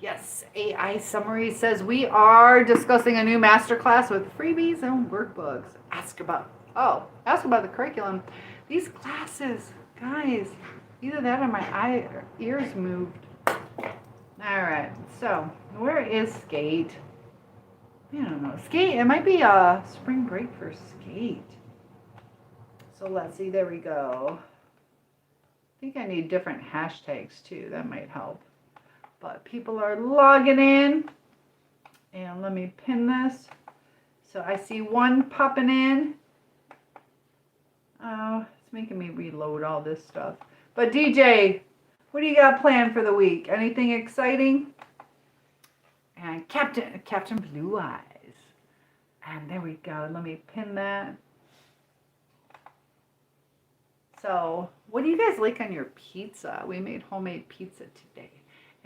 Yes, AI Summary says we are discussing a new masterclass with freebies and workbooks. Ask about the curriculum. These classes, guys, either that or my ears moved. All right, so where is Skate? I don't know. Skate, it might be a spring break for Skate. So let's see, there we go. I think I need different hashtags too. That might help. But people are logging in. And let me pin this. So I see one popping in. Oh, it's making me reload all this stuff. But DJ, what do you got planned for the week? Anything exciting? And Captain Blue Eyes. And there we go. Let me pin that. So, what do you guys like on your pizza? We made homemade pizza today.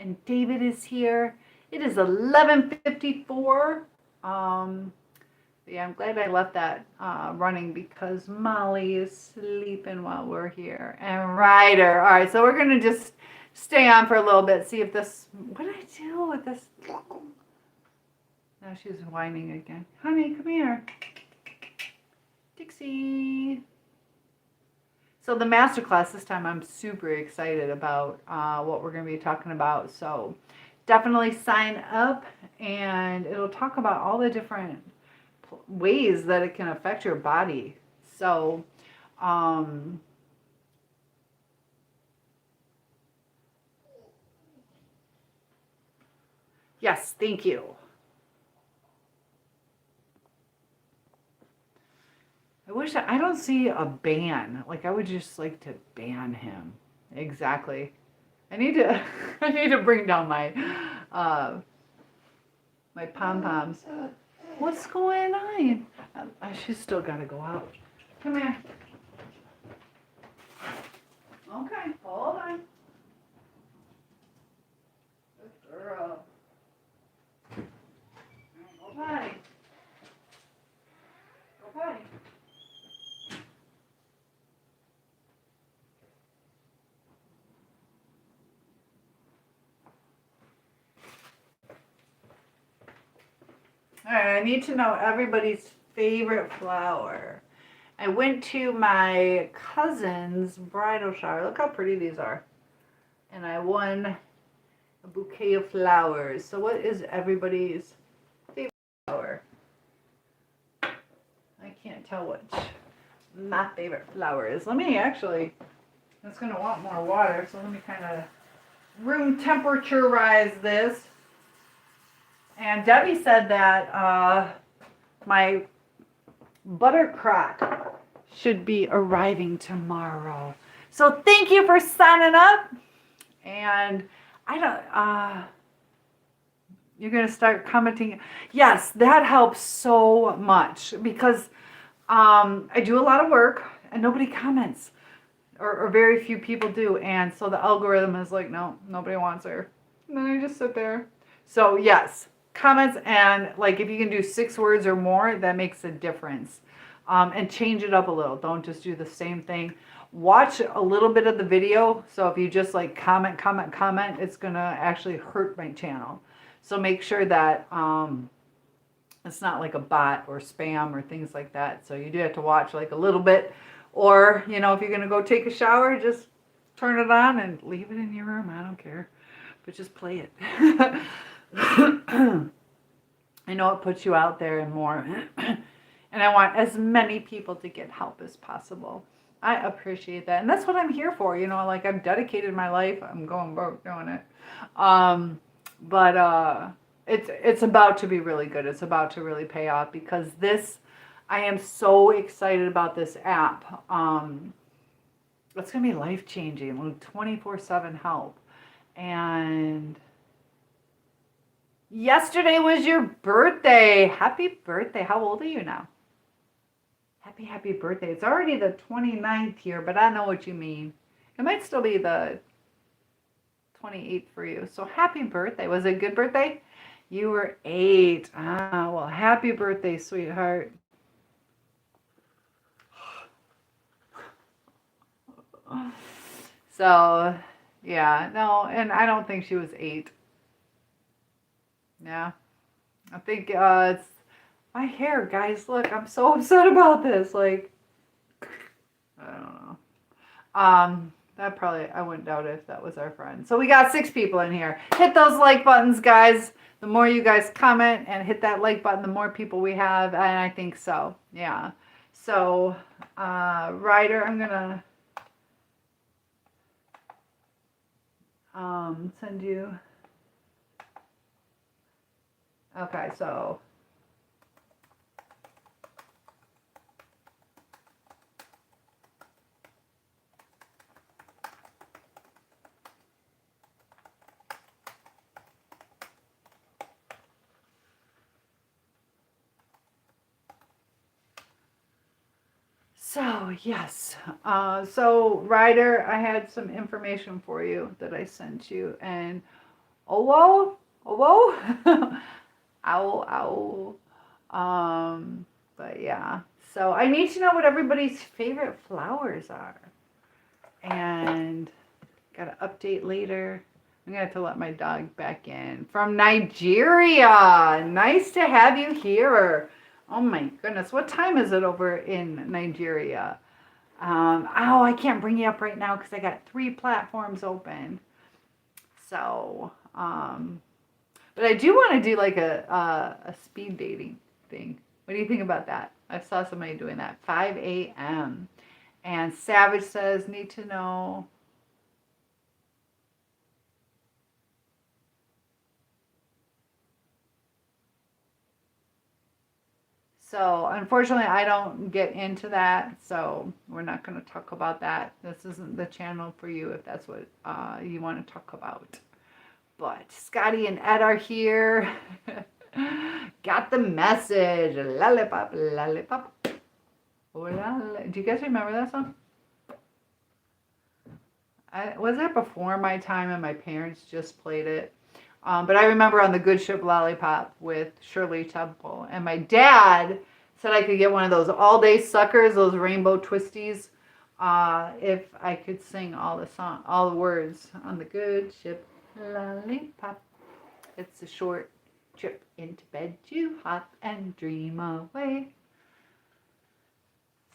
And David is here. It is 11:54. Yeah, I'm glad I left that running because Molly is sleeping while we're here. And Ryder. All right, so we're going to just stay on for a little bit, see if this... What did I do with this? Now she's whining again. Honey, come here. Dixie. So the masterclass this time, I'm super excited about what we're going to be talking about. So definitely sign up, and it'll talk about all the different ways that it can affect your body. So yes, thank you. I don't see a ban. Like, I would just like to ban him. Exactly. I need to bring down my my pom-poms. What's going on? She's still got to go out. Come here. Okay, hold on. Good girl. Go potty. Go potty. All right, I need to know everybody's favorite flower. I went to my cousin's bridal shower. Look how pretty these are. And I won a bouquet of flowers. So what is everybody's favorite flower? I can't tell which my favorite flower is. Let me actually, it's going to want more water, so let me kind of room temperature-rise this. And Debbie said that my buttercrock should be arriving tomorrow. So thank you for signing up. And you're going to start commenting. Yes, that helps so much because I do a lot of work and nobody comments, or very few people do. And so the algorithm is like, no, nobody wants her. And then I just sit there. So yes, comments, and like if you can do 6 words or more, that makes a difference. And change it up a little. Don't just do the same thing. Watch a little bit of the video. So if you just like comment, it's going to actually hurt my channel. So make sure that it's not like a bot or spam or things like that. So you do have to watch like a little bit. Or, you know, if you're going to go take a shower, just turn it on and leave it in your room. I don't care. But just play it. I know it puts you out there and more. And I want as many people to get help as possible. I appreciate that. And that's what I'm here for. You know, like I've dedicated my life. I'm going broke doing it. But it's about to be really good. It's about to really pay off because I am so excited about this app. It's going to be life-changing, like 24/7 help. And yesterday was your birthday. Happy birthday. How old are you now? Happy birthday. It's already the 29th here, but I know what you mean. It might still be the 28th for you. So happy birthday. Was it a good birthday? You were 8. Ah, well, happy birthday, sweetheart. So, yeah, no, and I don't think she was 8. Yeah. I think it's my hair, guys. Look, I'm so upset about this. Like, I don't know. That probably, I wouldn't doubt it if that was our friend. So we got 6 people in here. Hit those like buttons, guys. The more you guys comment and hit that like button, the more people we have. And I think so. Yeah. So, Ryder, I'm going to send you. Okay, so. So, yes. So, Ryder, I had some information for you that I sent you. And, oh, whoa, ow, ow. But yeah. So, I need to know what everybody's favorite flowers are. And, got to update later. I'm going to have to let my dog back in. From Nigeria. Nice to have you here. Oh my goodness. What time is it over in Nigeria? I can't bring you up right now because I got 3 platforms open. So, but I do want to do like a speed dating thing. What do you think about that? I saw somebody doing that. 5 a.m. And Savage says, need to know. So, unfortunately, I don't get into that, so we're not going to talk about that. This isn't the channel for you if that's what you want to talk about. But Scotty and Ed are here. Got the message. Lollipop, lollipop. Oh, do you guys remember that song? Was that before my time and my parents just played it? But I remember on the Good Ship Lollipop with Shirley Temple. And my dad said I could get one of those all-day suckers, those rainbow twisties, if I could sing all the words on the Good Ship Lollipop. It's a short trip into bed, you hop and dream away.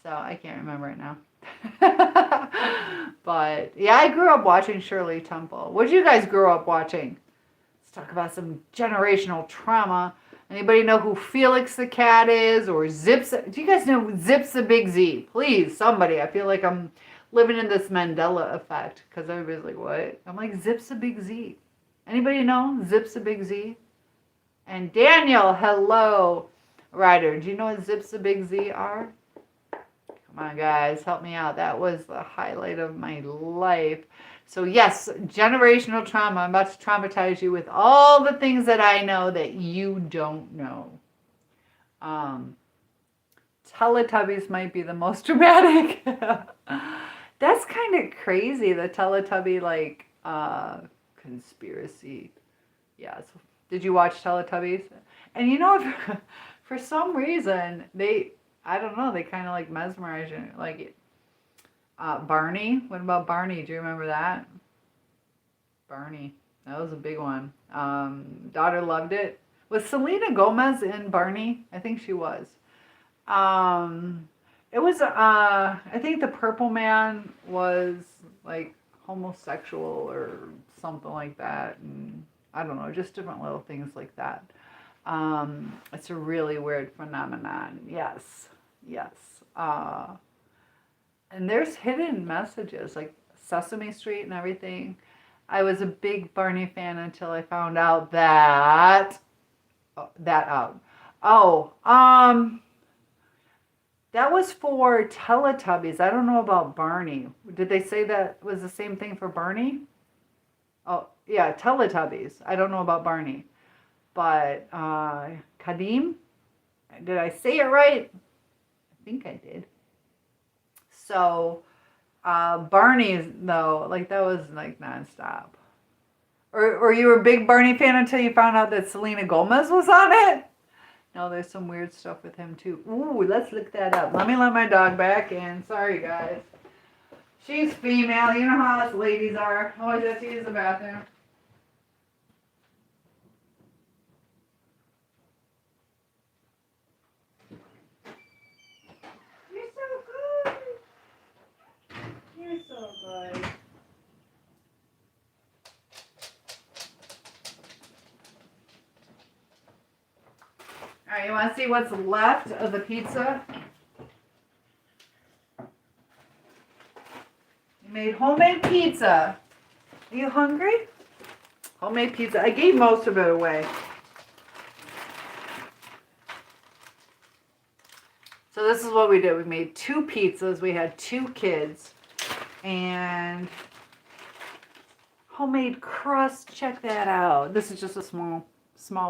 So I can't remember it now. But yeah, I grew up watching Shirley Temple. What did you guys grow up watching? Talk about some generational trauma. Anybody know who Felix the cat is or Zips? Do you guys know Zips the Big Z? Please, somebody. I feel like I'm living in this Mandela effect because everybody's like, what? I'm like, Zips the Big Z. Anybody know Zips the Big Z? And Daniel, hello. Ryder, do you know what Zips the Big Z are? Come on, guys, help me out. That was the highlight of my life. So yes, generational trauma. I'm about to traumatize you with all the things that I know that you don't know. Teletubbies might be the most dramatic. That's kind of crazy, the Teletubby, like, conspiracy. Yes. Did you watch Teletubbies? And you know, for some reason, I don't know, they kind of like mesmerize you. Like, Barney. What about Barney? Do you remember that? Barney. That was a big one. Daughter loved it. Was Selena Gomez in Barney? I think she was. It was, I think the Purple Man was like homosexual or something like that. And I don't know, just different little things like that. It's a really weird phenomenon. Yes. Yes. And there's hidden messages like Sesame Street and everything. I was a big Barney fan until I found out that that was for Teletubbies. I don't know about Barney. Did they say that was the same thing for Barney? Oh, yeah, Teletubbies. I don't know about Barney. But Kadim, did I say it right? I think I did. So, Barney, though, like that was like nonstop. Or you were a big Barney fan until you found out that Selena Gomez was on it? No, there's some weird stuff with him too. Ooh, let's look that up. Let me let my dog back in. Sorry, guys. She's female. You know how us ladies are. Always have to use the bathroom. right, you want to see what's left of the pizza? You made homemade pizza. Are you hungry? Homemade pizza. I gave most of it away. So this is what we did. We made 2 pizzas. We had 2 kids. And homemade crust. Check that out. This is just a small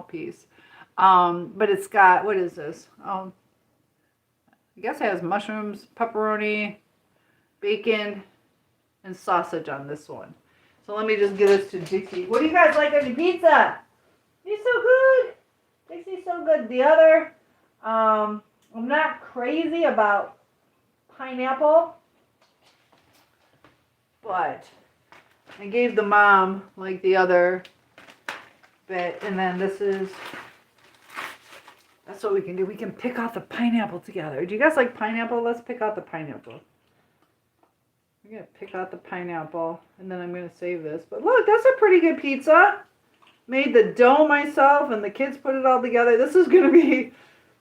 piece. But it's got, what is this? I guess it has mushrooms, pepperoni, bacon, and sausage on this one. So let me just give this to Dixie. What do you guys like on your pizza? He's so good. Dixie's so good. The other, I'm not crazy about pineapple, but I gave the mom like the other bit, and then this is, that's what we can do. We can pick out the pineapple together. Do you guys like pineapple? Let's pick out the pineapple. I'm going to pick out the pineapple, and then I'm going to save this. But look, that's a pretty good pizza. Made the dough myself, and the kids put it all together. This is going to be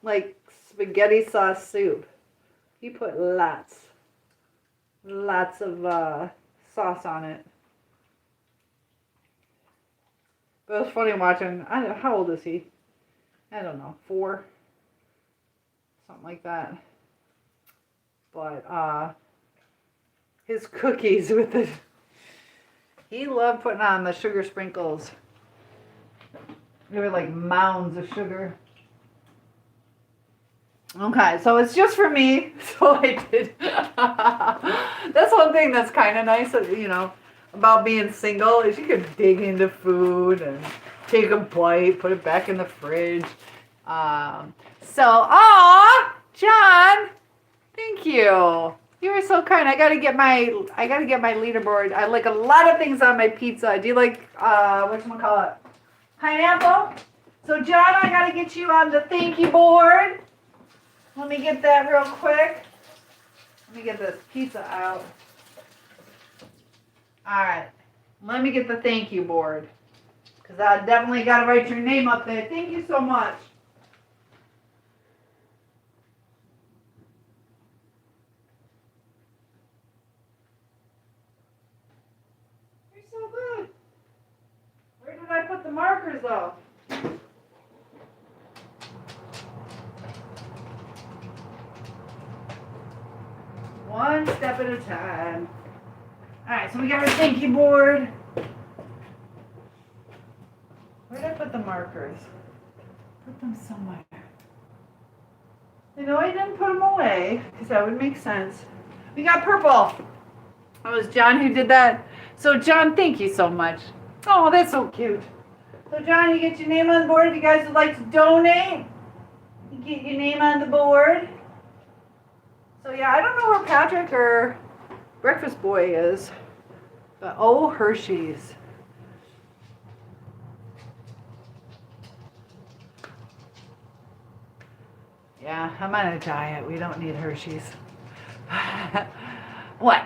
like spaghetti sauce soup. He put lots of sauce on it. But it was funny watching, I don't know, how old is he? I don't know, 4? Something like that. But, his cookies with the, he loved putting on the sugar sprinkles. They were like mounds of sugar. Okay, so it's just for me, so I did. That's one thing that's kind of nice, you know, about being single, is you can dig into food and take a bite, put it back in the fridge. John, thank you. You were so kind. I gotta get my leaderboard. I like a lot of things on my pizza. Do you like whatchamacallit? Pineapple? So John, I gotta get you on the thank you board. Let me get that real quick. Let me get this pizza out. Alright. Let me get the thank you board. Because I definitely gotta write your name up there. Thank you so much. So good. Where did I put the markers though? One step at a time. Alright, so we got our thank you board. Where did I put the markers? Put them somewhere. You know, I didn't put them away because that would make sense. We got purple. That was John who did that. So John, thank you so much. Oh, that's so cute. So John, you get your name on the board. If you guys would like to donate, you get your name on the board. So yeah, I don't know where Patrick or Breakfast Boy is, but oh, Hershey's. Yeah, I'm on a diet. We don't need Hershey's. What?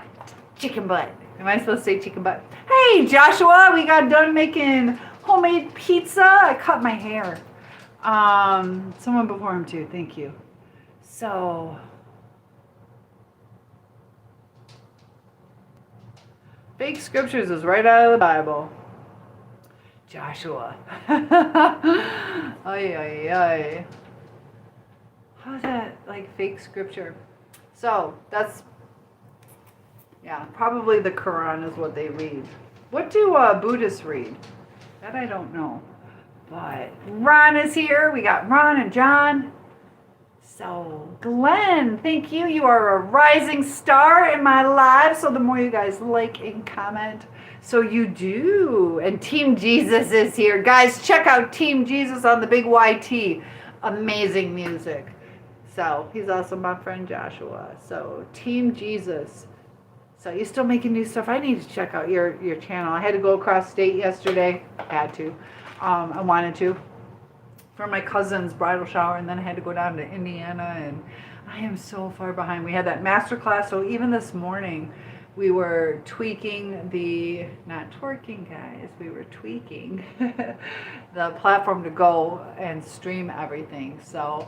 Chicken butt. Am I supposed to say chicken butt? Hey, Joshua, we got done making homemade pizza. I cut my hair. Someone before him too. Thank you. So, fake scriptures is right out of the Bible. Joshua. Ay, ay, ay. How's that like fake scripture? So, that's, yeah, probably the Quran is what they read. What do Buddhists read? That I don't know. But Ron is here. We got Ron and John. So, Glenn, thank you. You are a rising star in my life. So the more you guys like and comment, so you do. And Team Jesus is here. Guys, check out Team Jesus on the big YT. Amazing music. So he's also my friend Joshua. So Team Jesus. So you're still making new stuff. I need to check out your channel. I had to go across state yesterday. Had to. I wanted to. For my cousin's bridal shower, and then I had to go down to Indiana, and I am so far behind. We had that master class, so even this morning we were tweaking the, not twerking guys, we were tweaking the platform to go and stream everything. So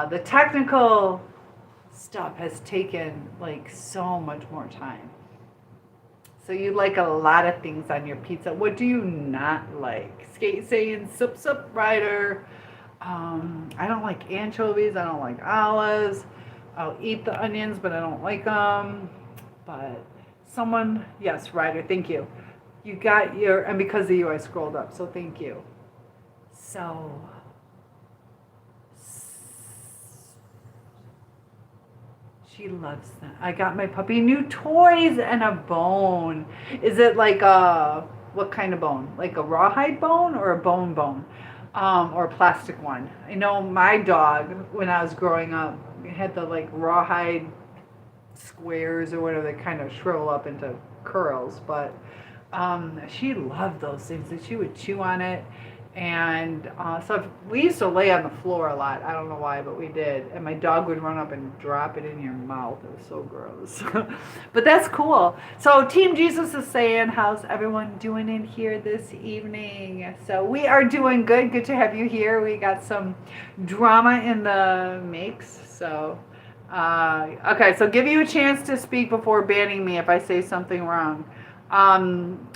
the technical stuff has taken like so much more time. So you like a lot of things on your pizza. What do you not like? Skate saying sup rider. I don't like anchovies. I don't like olives. I'll eat the onions, but I don't like them. But someone, yes, Ryder, thank you. You got your, and because of you, I scrolled up, so thank you. So, she loves that. I got my puppy new toys and a bone. Is it like a, what kind of bone? Like a rawhide bone or a bone bone? Or a plastic one. I know my dog, when I was growing up, had the like rawhide squares or whatever that kind of shrivel up into curls, but she loved those things and she would chew on it. And so we used to lay on the floor a lot. I don't know why, but we did. And my dog would run up and drop it in your mouth. It was so gross. But that's cool. So Team Jesus is saying, how's everyone doing in here this evening? So we are doing good. Good to have you here. We got some drama in the makes. So, okay, so give you a chance to speak before banning me if I say something wrong.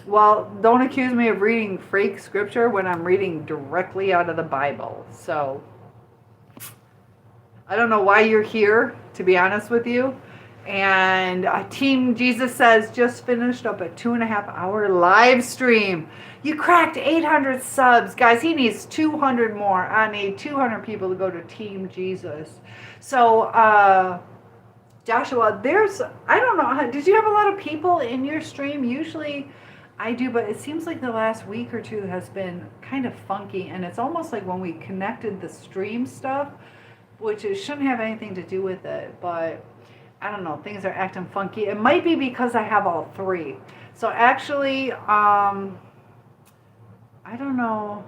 Well, don't accuse me of reading fake scripture when I'm reading directly out of the Bible. So, I don't know why you're here, to be honest with you. And Team Jesus says, just finished up a 2.5-hour live stream. You cracked 800 subs. Guys, he needs 200 more. I need 200 people to go to Team Jesus. So, Joshua, I don't know, did you have a lot of people in your stream? Usually I do, but it seems like the last week or two has been kind of funky, and it's almost like when we connected the stream stuff, which it shouldn't have anything to do with it, but I don't know, things are acting funky. It might be because I have all three. So actually, I don't know.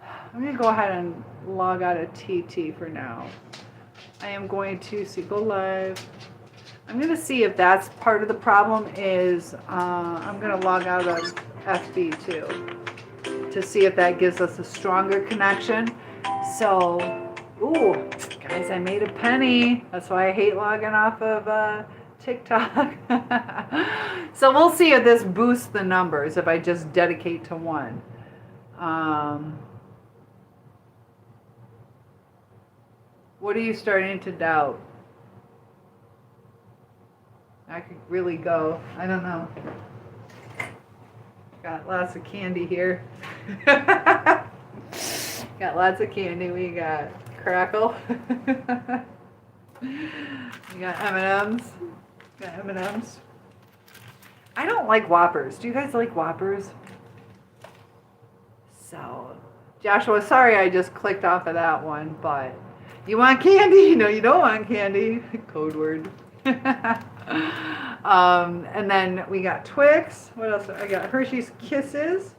I'm going to go ahead and log out of TT for now. I am going to go live. I'm going to see if that's part of the problem is I'm going to log out of FB too to see if that gives us a stronger connection. So, ooh, guys, I made a penny. That's why I hate logging off of TikTok. So we'll see if this boosts the numbers if I just dedicate to one. What are you starting to doubt? I could really go. I don't know. Got lots of candy here. Got lots of candy. We got crackle. We got M&Ms. Got M&Ms. I don't like Whoppers. Do you guys like Whoppers? So, Joshua, sorry I just clicked off of that one, but you want candy? No, you don't want candy. Code word. And then we got Twix. What else? I got Hershey's Kisses.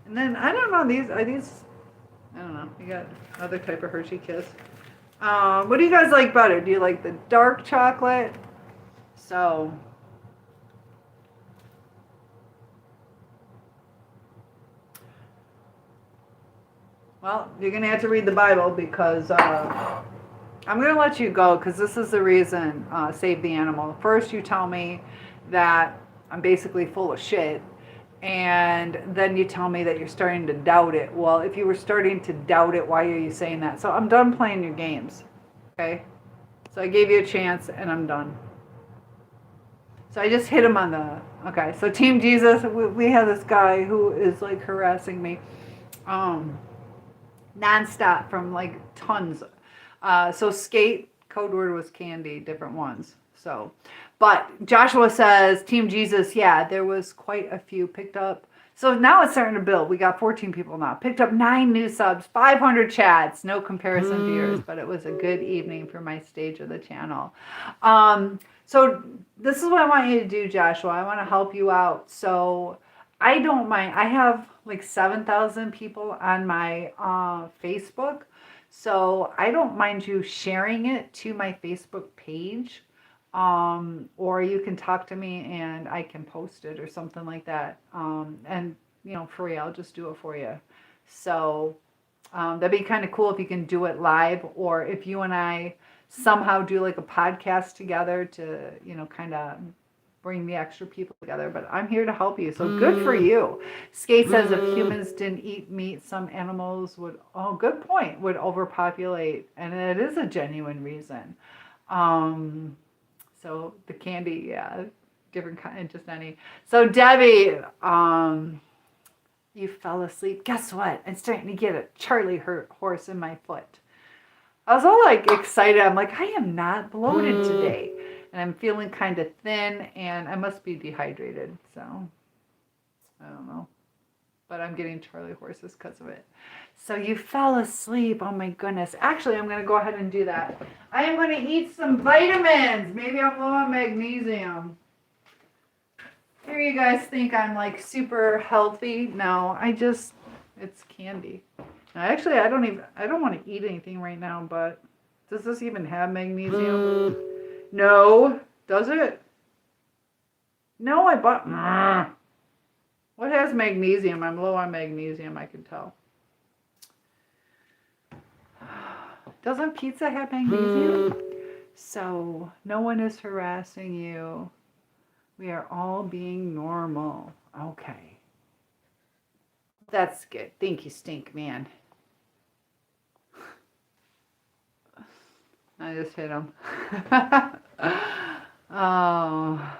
And then, I don't know, I don't know. We got another type of Hershey Kiss. What do you guys like better? Do you like the dark chocolate? So, well, you're going to have to read the Bible because I'm going to let you go because this is the reason, Save the Animal. First, you tell me that I'm basically full of shit, and then you tell me that you're starting to doubt it. Well, if you were starting to doubt it, why are you saying that? So I'm done playing your games, okay? So I gave you a chance, and I'm done. So I just hit him on the, okay. So Team Jesus, we have this guy who is like harassing me. Nonstop from like tons. So skate, code word was candy, different ones. So, but Joshua says, Team Jesus, yeah, there was quite a few picked up. So now it's starting to build. We got 14 people now. Picked up 9 new subs, 500 chats. No comparison to yours, but it was a good evening for my stage of the channel. So this is what I want you to do, Joshua. I want to help you out. So I don't mind. I have like 7,000 people on my Facebook. So I don't mind you sharing it to my Facebook page. Or you can talk to me and I can post it or something like that. And for you. I'll just do it for you. So that'd be kind of cool if you can do it live, or if you and I somehow do like a podcast together to, kind of bring the extra people together. But I'm here to help you. So good for you. Skate says if humans didn't eat meat, some animals would, good point, would overpopulate. And it is a genuine reason. So the candy, yeah, different kind, just any. So Debbie, you fell asleep. Guess what? I'm starting to get a Charlie horse in my foot. I was all like excited. I'm like, I am not bloated today. And I'm feeling kind of thin, and I must be dehydrated. So I don't know. But I'm getting Charlie horses because of it. So you fell asleep. Oh my goodness. Actually, I'm going to go ahead and do that. I am going to eat some vitamins. Maybe I'm low on magnesium. Here you guys think I'm like super healthy. No, it's candy. Actually, I don't want to eat anything right now, but does this even have magnesium? No. Does it? No, I bought... What has magnesium? I'm low on magnesium, I can tell. Doesn't pizza have magnesium? So, no one is harassing you. We are all being normal. Okay. That's good. Thank you, Stink Man. I just hit him. Oh.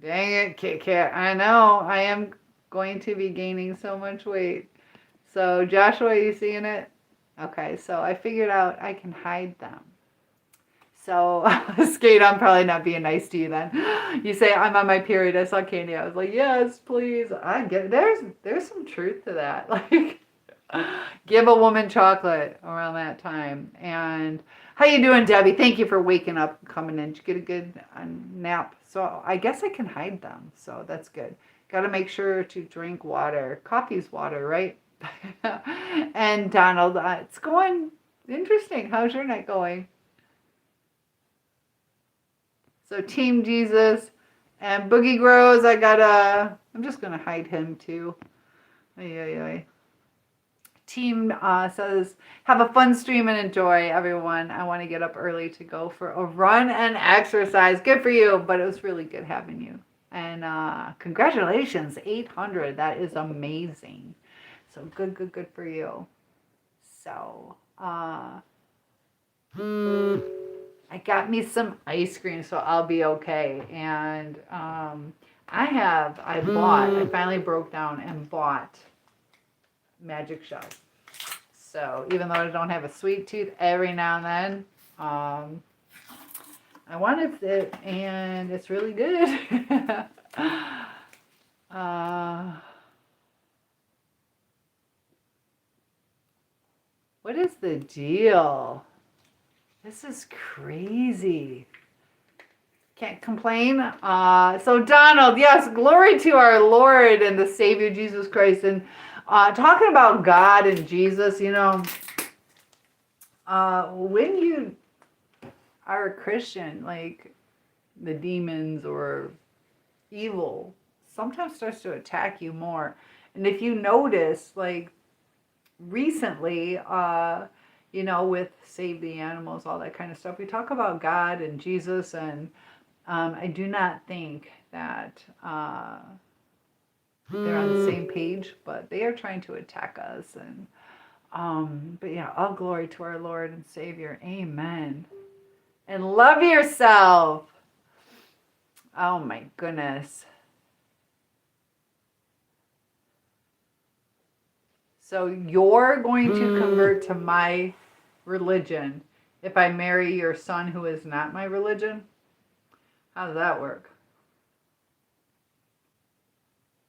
Dang it, Kit Kat. I know. I am going to be gaining so much weight. So, Joshua, you seeing it? Okay, so I figured out I can hide them. So, Skate, I'm probably not being nice to you then. You say, I'm on my period. I saw candy. I was like, yes, please. I get it. There's some truth to that. Like, give a woman chocolate around that time. And how you doing, Debbie? Thank you for waking up and coming in. Did you get a good nap? So I guess I can hide them. So that's good. Got to make sure to drink water. Coffee's water, right? And Donald, it's going interesting. How's your night going? So Team Jesus and Boogie Grows, I'm just going to hide him too. Team says, have a fun stream and enjoy, everyone. I want to get up early to go for a run and exercise. Good for you, but it was really good having you. And congratulations, 800. That is amazing. So good for you. So, I got me some ice cream, so I'll be okay. And I finally broke down and bought Magic Shell. So even though I don't have a sweet tooth, every now and then, I wanted it, and it's really good. What is the deal? This is crazy. Can't complain. So Donald, yes, glory to our Lord and the Savior Jesus Christ. And talking about God and Jesus, when you are a Christian, like the demons or evil sometimes starts to attack you more. And if you notice, like recently, with Save the Animals, all that kind of stuff, we talk about God and Jesus, and I do not think that they're on the same page, but they are trying to attack us. And but yeah, all glory to our Lord and Savior. Amen. And love yourself. Oh my goodness. So you're going to convert to my religion if I marry your son who is not my religion? How does that work?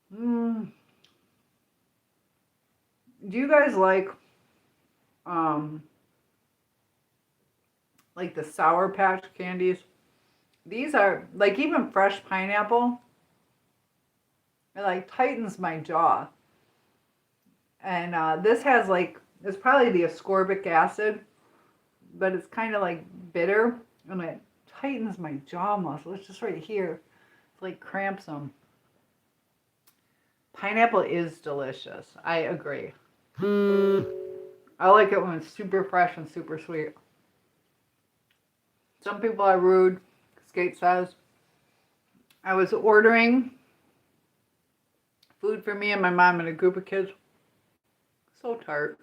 Do you guys like the Sour Patch candies? These are like, even fresh pineapple, it like tightens my jaw. And this has it's probably the ascorbic acid, but it's kind of like bitter, and it tightens my jaw muscle. It's just right here. It's like cramps them. Pineapple is delicious. I agree. I like it when it's super fresh and super sweet. Some people are rude. Skate says. I was ordering food for me and my mom and a group of kids. So tart.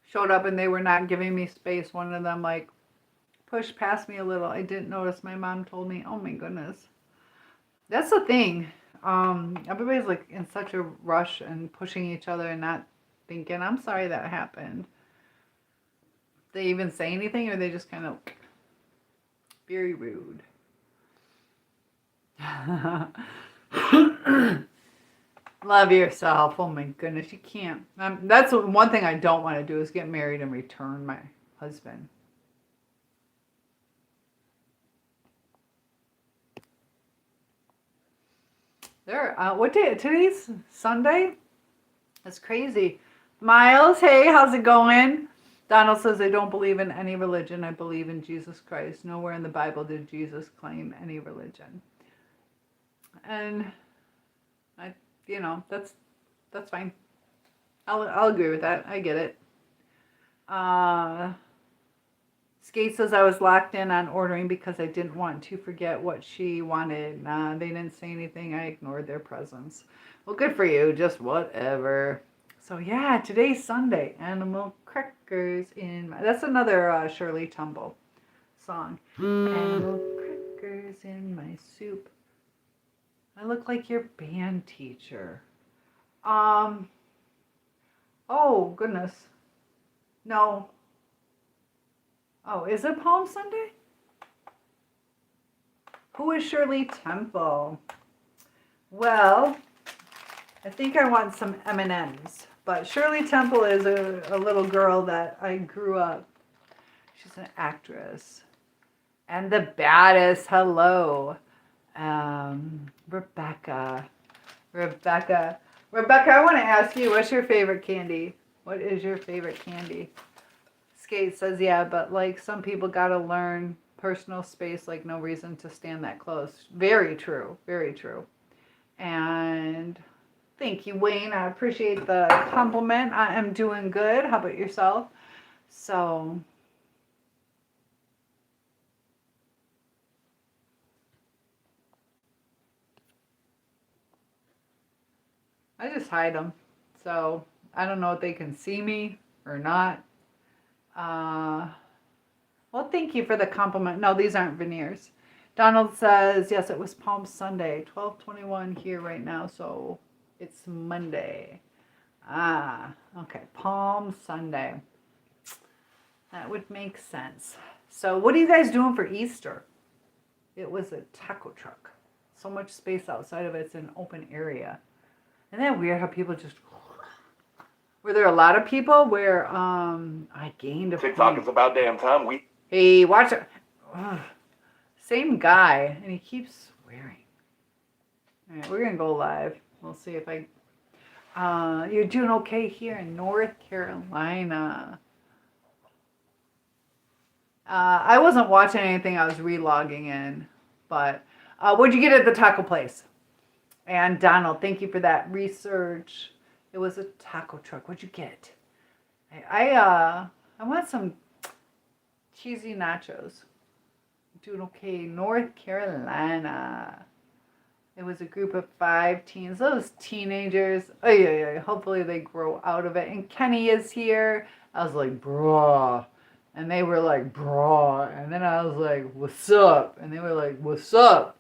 Showed up and they were not giving me space. One of them like pushed past me a little. I didn't notice. My mom told me. Oh my goodness. That's the thing. Everybody's like in such a rush and pushing each other and not thinking, I'm sorry that happened. They even say anything, or they just kind of very rude. Love yourself. Oh my goodness, you can't. That's one thing I don't want to do is get married and return my husband. There. What day? Today's Sunday. That's crazy. Miles, hey, how's it going? Donald says, I don't believe in any religion. I believe in Jesus Christ. Nowhere in the Bible did Jesus claim any religion. And that's fine. I'll agree with that. I get it. Skate says I was locked in on ordering because I didn't want to forget what she wanted. They didn't say anything. I ignored their presence. Well, good for you. Just whatever. So yeah, today's Sunday. Animal crackers in my... That's another Shirley Temple song. Animal crackers in my soup. I look like your band teacher. Oh, goodness. No. Oh, is it Palm Sunday? Who is Shirley Temple? Well, I think I want some M&Ms. But Shirley Temple is a little girl that I grew up. She's an actress. And the baddest. Hello. Rebecca, I want to ask you, what's your favorite candy? What is your favorite candy? Skate says, yeah, but like some people got to learn personal space, like no reason to stand that close. Very true. Very true. And thank you, Wayne. I appreciate the compliment. I am doing good. How about yourself? So... I just hide them. So I don't know if they can see me or not. Well, thank you for the compliment. No, these aren't veneers. Donald says, yes, it was Palm Sunday. 12:21 here right now, so it's Monday. Okay. Palm Sunday. That would make sense. So what are you guys doing for Easter? It was a taco truck. So much space outside of it. It's an open area. Isn't that weird how people just... Were there a lot of people where I gained a TikTok point. is about damn time we... Hey, watch it. Same guy, and he keeps swearing. All right, we're going to go live. We'll see if I... you're doing okay here in North Carolina. I wasn't watching anything. I was relogging in. But what'd you get at the taco place? And Donald, thank you for that research. It was a taco truck. What'd you get? I want some cheesy nachos. Doing okay. North Carolina. It was a group of 5 teens. Those teenagers. Oh yeah. Hopefully they grow out of it. And Kenny is here. I was like, bruh. And they were like, bruh. And then I was like, what's up? And they were like, what's up?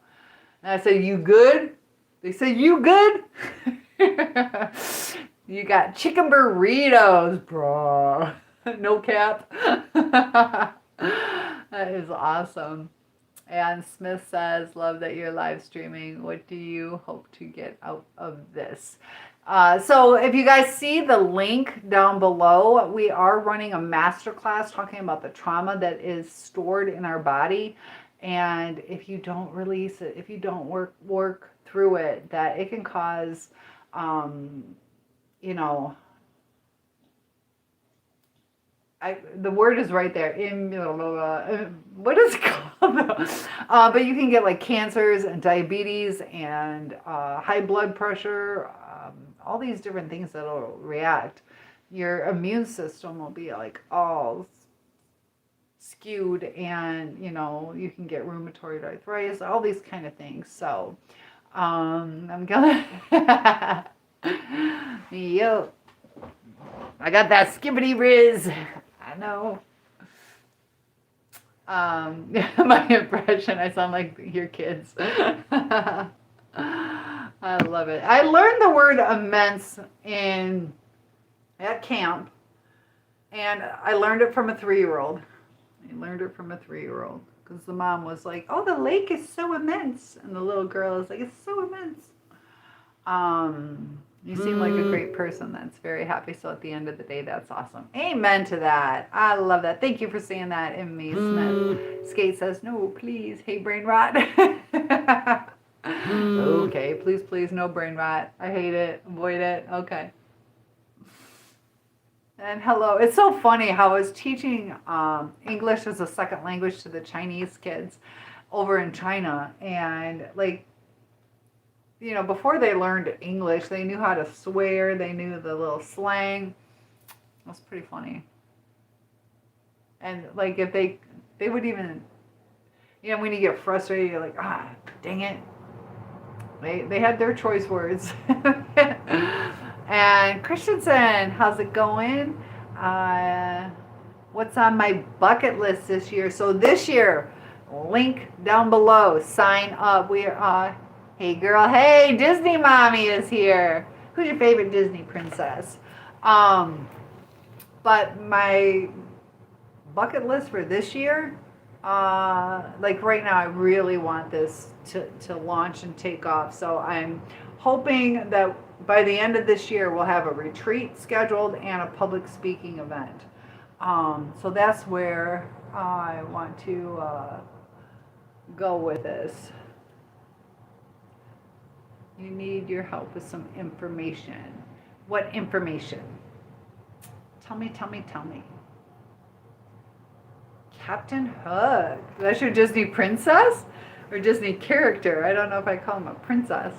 And I said, you good? They said, you good? You got chicken burritos, bro. No cap. That is awesome. And Smith says, love that you're live streaming. What do you hope to get out of this? So if you guys see the link down below, we are running a masterclass talking about the trauma that is stored in our body. And if you don't release it, if you don't work through it, that it can cause, the word is right there. What is it called? But you can get like cancers and diabetes and high blood pressure, all these different things that'll react. Your immune system will be like all skewed, and you can get rheumatoid arthritis, all these kind of things. So I'm gonna yo, I got that skibbity riz. I know. My impression, I sound like your kids. I love it. I learned the word immense at camp, and I learned it from a 3-year-old. Because the mom was like, "Oh, the lake is so immense," and the little girl is like, "It's so immense." You seem like a great person that's very happy. So at the end of the day, that's awesome. Amen to that. I love that. Thank you for saying that in me, Smith. Skate says, "No, please. Hey, brain rot." Okay, please, no brain rot. I hate it. Avoid it. Okay. And hello. It's so funny how I was teaching English as a second language to the Chinese kids over in China. And like, before they learned English, they knew how to swear. They knew the little slang. It was pretty funny. And like if they would even, when you get frustrated, you're like, dang it. They had their choice words. And Christensen, how's it going? What's on my bucket list this year? So this year, link down below. Sign up. We are, hey girl, hey, Disney mommy is here. Who's your favorite Disney princess? But my bucket list for this year, like right now, I really want this to launch and take off. So I'm hoping that by the end of this year, we'll have a retreat scheduled and a public speaking event. So that's where I want to go with this. You need your help with some information. What information? Tell me. Captain Hook. That's your Disney princess or Disney character? I don't know if I call him a princess.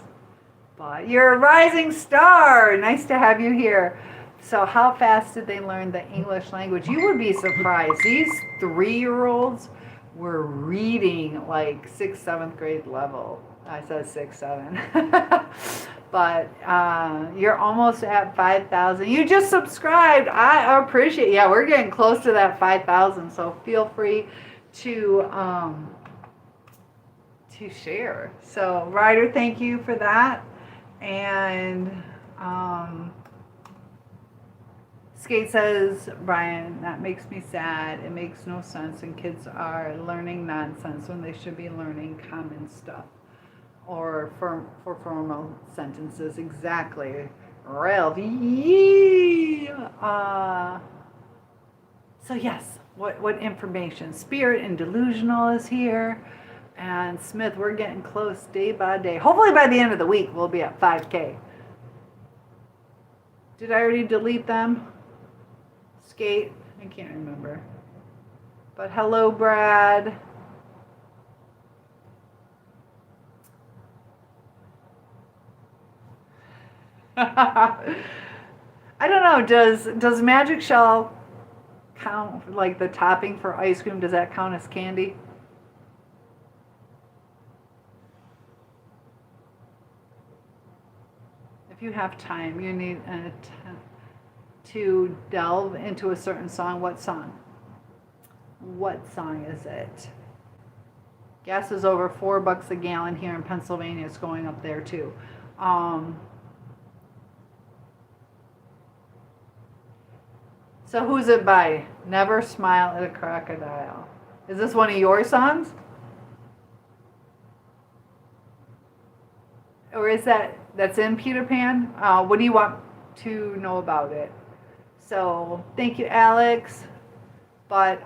But you're a rising star. Nice to have you here. So how fast did they learn the English language? You would be surprised. These 3-year-olds were reading like 6th, 7th grade level. I said 6, 7. But you're almost at 5,000. You just subscribed. I appreciate it. Yeah, we're getting close to that 5,000. So feel free to share. So Ryder, thank you for that. And Skate says, Brian, that makes me sad. It makes no sense, and kids are learning nonsense when they should be learning common stuff or for formal sentences. Exactly. Ralph. So yes, what information? Spirit and Delusional is here. And Smith, we're getting close day by day. Hopefully by the end of the week, we'll be at 5K. Did I already delete them? Skate? I can't remember. But hello, Brad. I don't know. Does Magic Shell count, like the topping for ice cream? Does that count as candy? If you have time, you need to delve into a certain song. What song? What song is it? Gas is over $4 a gallon here in Pennsylvania. It's going up there too. So who's it by? Never Smile at a Crocodile. Is this one of your songs? Or is that's in Peter Pan? What do you want to know about it? So thank you, Alex. But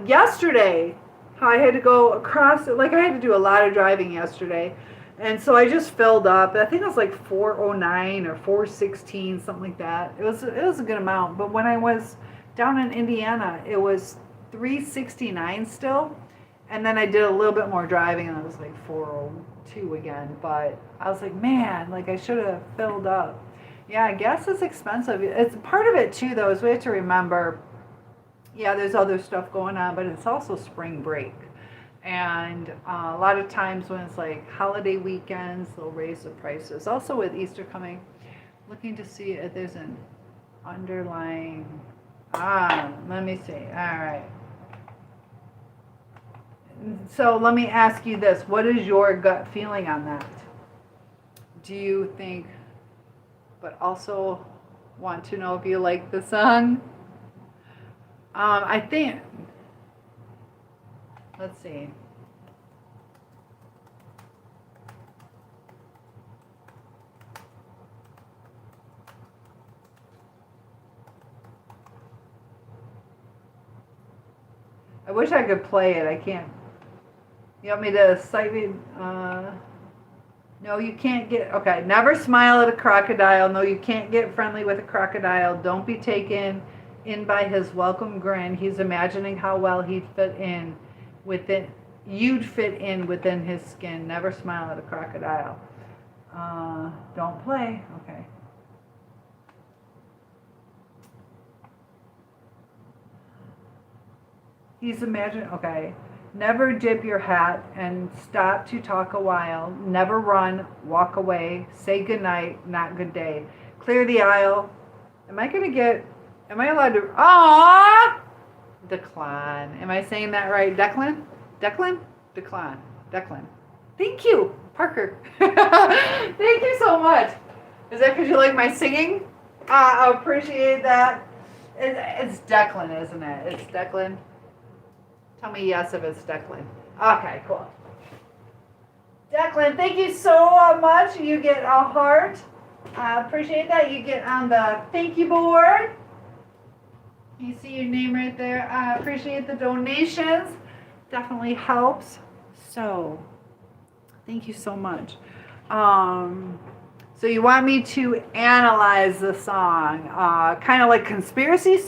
yesterday, I had to go across, like I had to do a lot of driving yesterday. And so I just filled up. I think it was like 409 or 416, something like that. It was a good amount. But when I was down in Indiana, it was 369 still. And then I did a little bit more driving and it was like 402 again. But I was like, man, like I should have filled up. Yeah, gas is expensive. It's part of it too, though, is we have to remember, yeah, there's other stuff going on, but it's also spring break. And a lot of times when it's like holiday weekends, they'll raise the prices. Also with Easter coming, looking to see if there's an underlying, let me see. All right. So let me ask you this. What is your gut feeling on that? Do you think, but also want to know if you like the song? I think, let's see. I wish I could play it. I can't. You want me to cite me? No, you can't get. Okay, never smile at a crocodile. No, you can't get friendly with a crocodile. Don't be taken in by his welcome grin. He's imagining how well he'd fit in within. You'd fit in within his skin. Never smile at a crocodile. Don't play. Okay. He's imagining. Okay. Never dip your hat and stop to talk a while. Never run, walk away, say goodnight, not good day. Clear the aisle. Am I allowed to, decline. Am I saying that right? Declan? Decline. Declan. Thank you, Parker. Thank you so much. Is that because you like my singing? I appreciate that. It's Declan, isn't it? It's Declan. Tell me yes if it's Declan. Okay, cool. Declan, thank you so much. You get a heart. I appreciate that. You get on the thank you board. You see your name right there. I appreciate the donations. Definitely helps. So, thank you so much. So you want me to analyze the song, kind of like conspiracy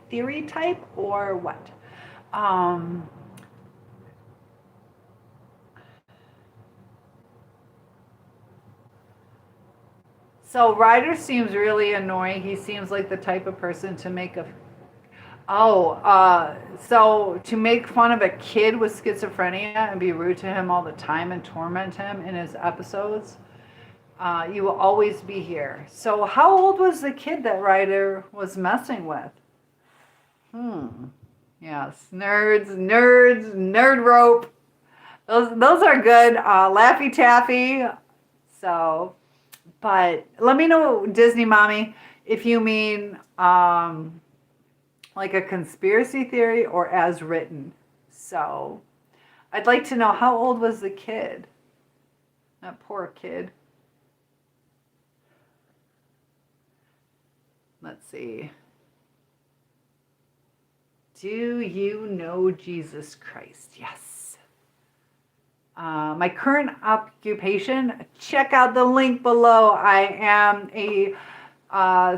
theory type, or what? So Ryder seems really annoying. He seems like the type of person to make so to make fun of a kid with schizophrenia and be rude to him all the time and torment him in his episodes. You will always be here. So how old was the kid that Ryder was messing with? Yes, nerd rope. Those are good. Laffy Taffy. So, but let me know, Disney Mommy, if you mean like a conspiracy theory or as written. So, I'd like to know, how old was the kid? That poor kid. Let's see. Do you know Jesus Christ? Yes. My current occupation, check out the link below. I am a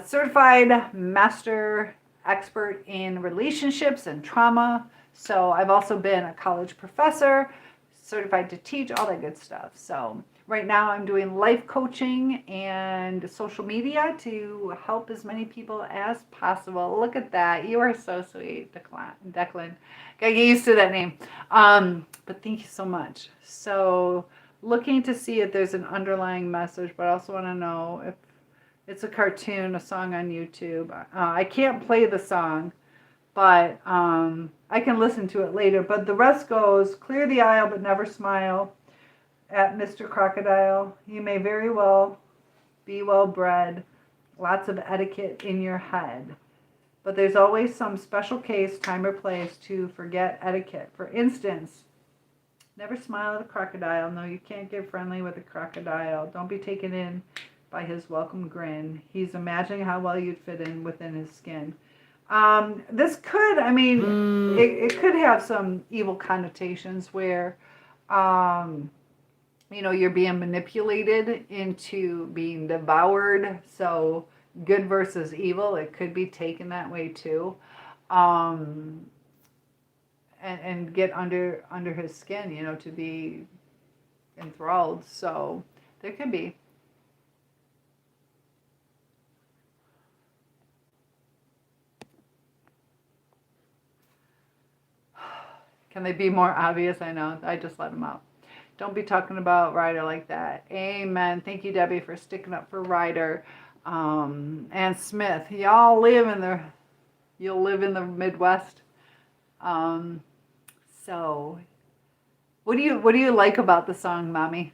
certified master expert in relationships and trauma. So I've also been a college professor, certified to teach, all that good stuff. So right now I'm doing life coaching and social media to help as many people as possible. Look at that. You are so sweet, Declan. Gotta get used to that name. But thank you so much. So looking to see if there's an underlying message, but I also want to know if it's a cartoon, a song on YouTube. I can't play the song, but I can listen to it later. But the rest goes, clear the aisle but never smile at Mr. Crocodile. You may very well be well bred, lots of etiquette in your head. But there's always some special case, time or place to forget etiquette. For instance, never smile at a crocodile. No, you can't get friendly with a crocodile. Don't be taken in by his welcome grin. He's imagining how well you'd fit in within his skin. This could, it could have some evil connotations where, you're being manipulated into being devoured. So good versus evil. It could be taken that way too. And get under his skin, you know, to be enthralled. So there can be. Can they be more obvious? I know. I just let them out. Don't be talking about Ryder like that. Amen. Thank you, Debbie, for sticking up for Ryder. And Smith. Y'all live in the, you'll live in the Midwest. So what do you like about the song, Mommy?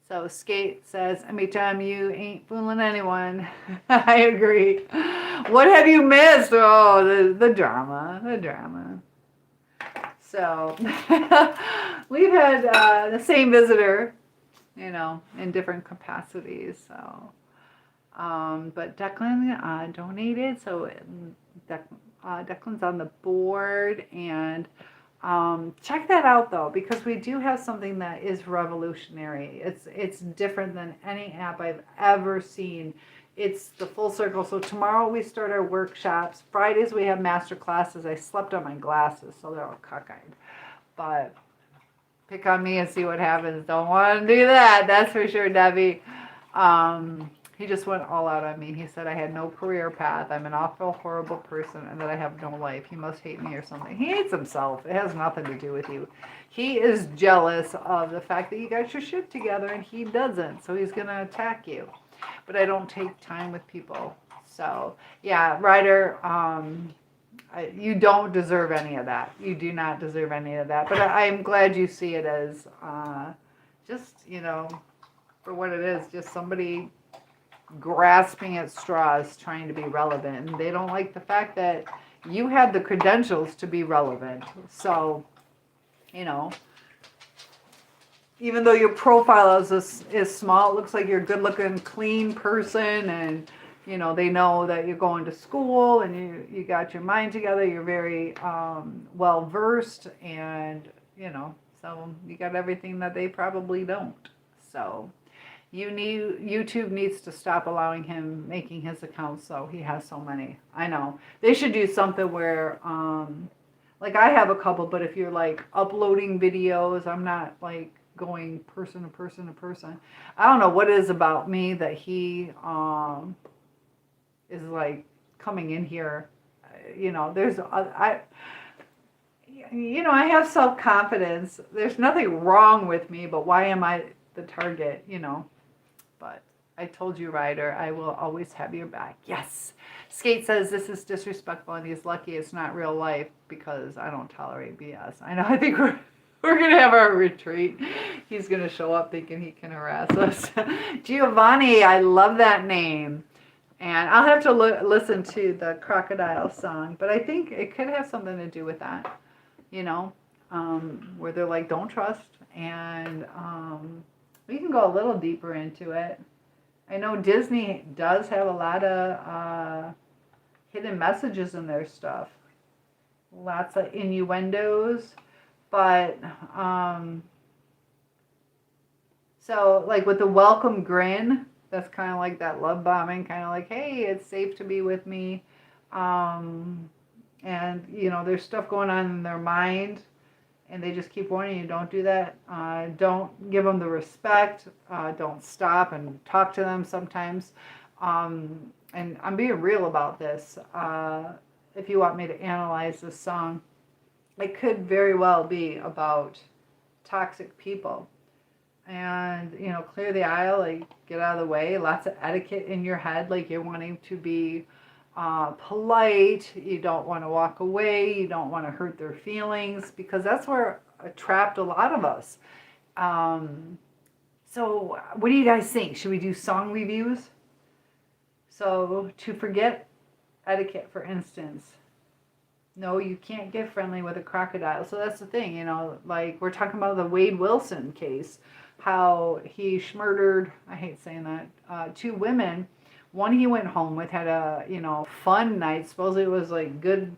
So Skate says, anytime you ain't fooling anyone. I agree. What have you missed? Oh, the drama. The drama. So we've had the same visitor, you know, in different capacities. So, but Declan donated. So Declan's on the board, and check that out though, because we do have something that is revolutionary. It's different than any app I've ever seen. It's the full circle. So tomorrow we start our workshops. Fridays we have master classes. I slept on my glasses, so they're all cockeyed. But pick on me and see what happens. Don't want to do that. That's for sure, Debbie. He just went all out on me. He said I had no career path. I'm an awful, horrible person, and that I have no life. He must hate me or something. He hates himself. It has nothing to do with you. He is jealous of the fact that you got your shit together, and he doesn't. So he's going to attack you. But I don't take time with people. So, yeah, Ryder, you don't deserve any of that. You do not deserve any of that. But I'm glad you see it as just, you know, for what it is, just somebody grasping at straws trying to be relevant. And they don't like the fact that you had the credentials to be relevant. So, you know, even though your profile is small, it looks like you're a good-looking, clean person, and you know they know that you're going to school and you got your mind together. You're very well versed, and you know, so you got everything that they probably don't. So YouTube needs to stop allowing him making his accounts, so he has so many. I know they should do something where like I have a couple, but if you're like uploading videos, I'm not like going person to person to person. I don't know what it is about me that he is like coming in here. You know, there's I have self-confidence. There's nothing wrong with me, but why am I the target? You know, but I told you, Ryder, I will always have your back. Yes. Skate says this is disrespectful, and he's lucky it's not real life because I don't tolerate BS. I know. I think we're going to have our retreat. He's going to show up thinking he can harass us. Giovanni, I love that name. And I'll have to listen to the crocodile song. But I think it could have something to do with that, you know, where they're like, don't trust. And we can go a little deeper into it. I know Disney does have a lot of hidden messages in their stuff. Lots of innuendos. But, so like with the welcome grin, that's kind of like that love bombing, kind of like, hey, it's safe to be with me. And, you know, there's stuff going on in their mind, and they just keep warning you, don't do that. Don't give them the respect. Don't stop and talk to them sometimes. And I'm being real about this. If you want me to analyze this song, it could very well be about toxic people. And, you know, clear the aisle, like get out of the way. Lots of etiquette in your head, like you're wanting to be polite. You don't want to walk away. You don't want to hurt their feelings, because that's where trapped a lot of us. So what do you guys think? Should we do song reviews? So to forget etiquette, for instance. No, you can't get friendly with a crocodile. So that's the thing, you know, like we're talking about the Wade Wilson case, how he murdered, I hate saying that, 2 women. One he went home with, had a, you know, fun night. Supposedly it was like good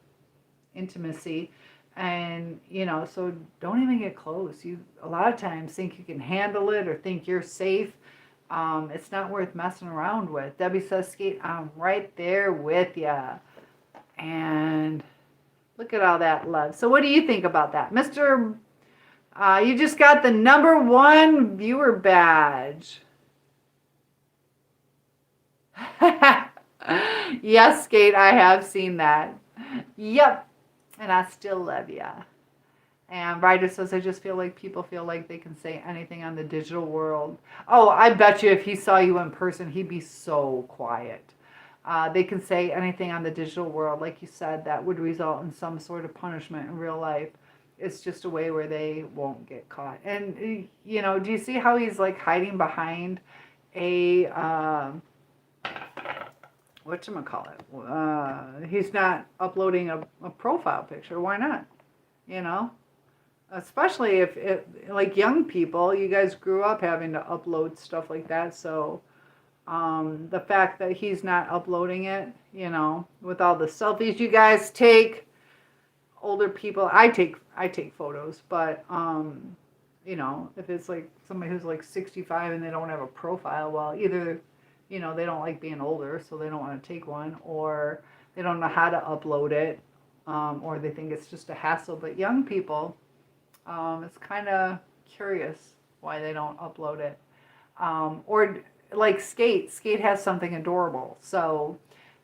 intimacy. And, you know, so don't even get close. You a lot of times think you can handle it or think you're safe. It's not worth messing around with. Debbie says, Skate, I'm right there with ya. And look at all that love. So what do you think about that? Mr. You just got the #1 viewer badge. Yes, Skate, I have seen that. Yep. And I still love ya. And Ryder says, I just feel like people feel like they can say anything on the digital world. Oh, I bet you if he saw you in person, he'd be so quiet. They can say anything on the digital world. Like you said, that would result in some sort of punishment in real life. It's just a way where they won't get caught. And, you know, do you see how he's like hiding behind a, whatchamacallit? He's not uploading a profile picture. Why not? You know? Especially if like young people, you guys grew up having to upload stuff like that. So the fact that he's not uploading it, you know, with all the selfies you guys take, older people, I take photos, but you know, if it's like somebody who's like 65 and they don't have a profile, well, either, you know, they don't like being older, so they don't want to take one, or they don't know how to upload it, or they think it's just a hassle. But young people, it's kind of curious why they don't upload it. Or like Skate has something adorable. So,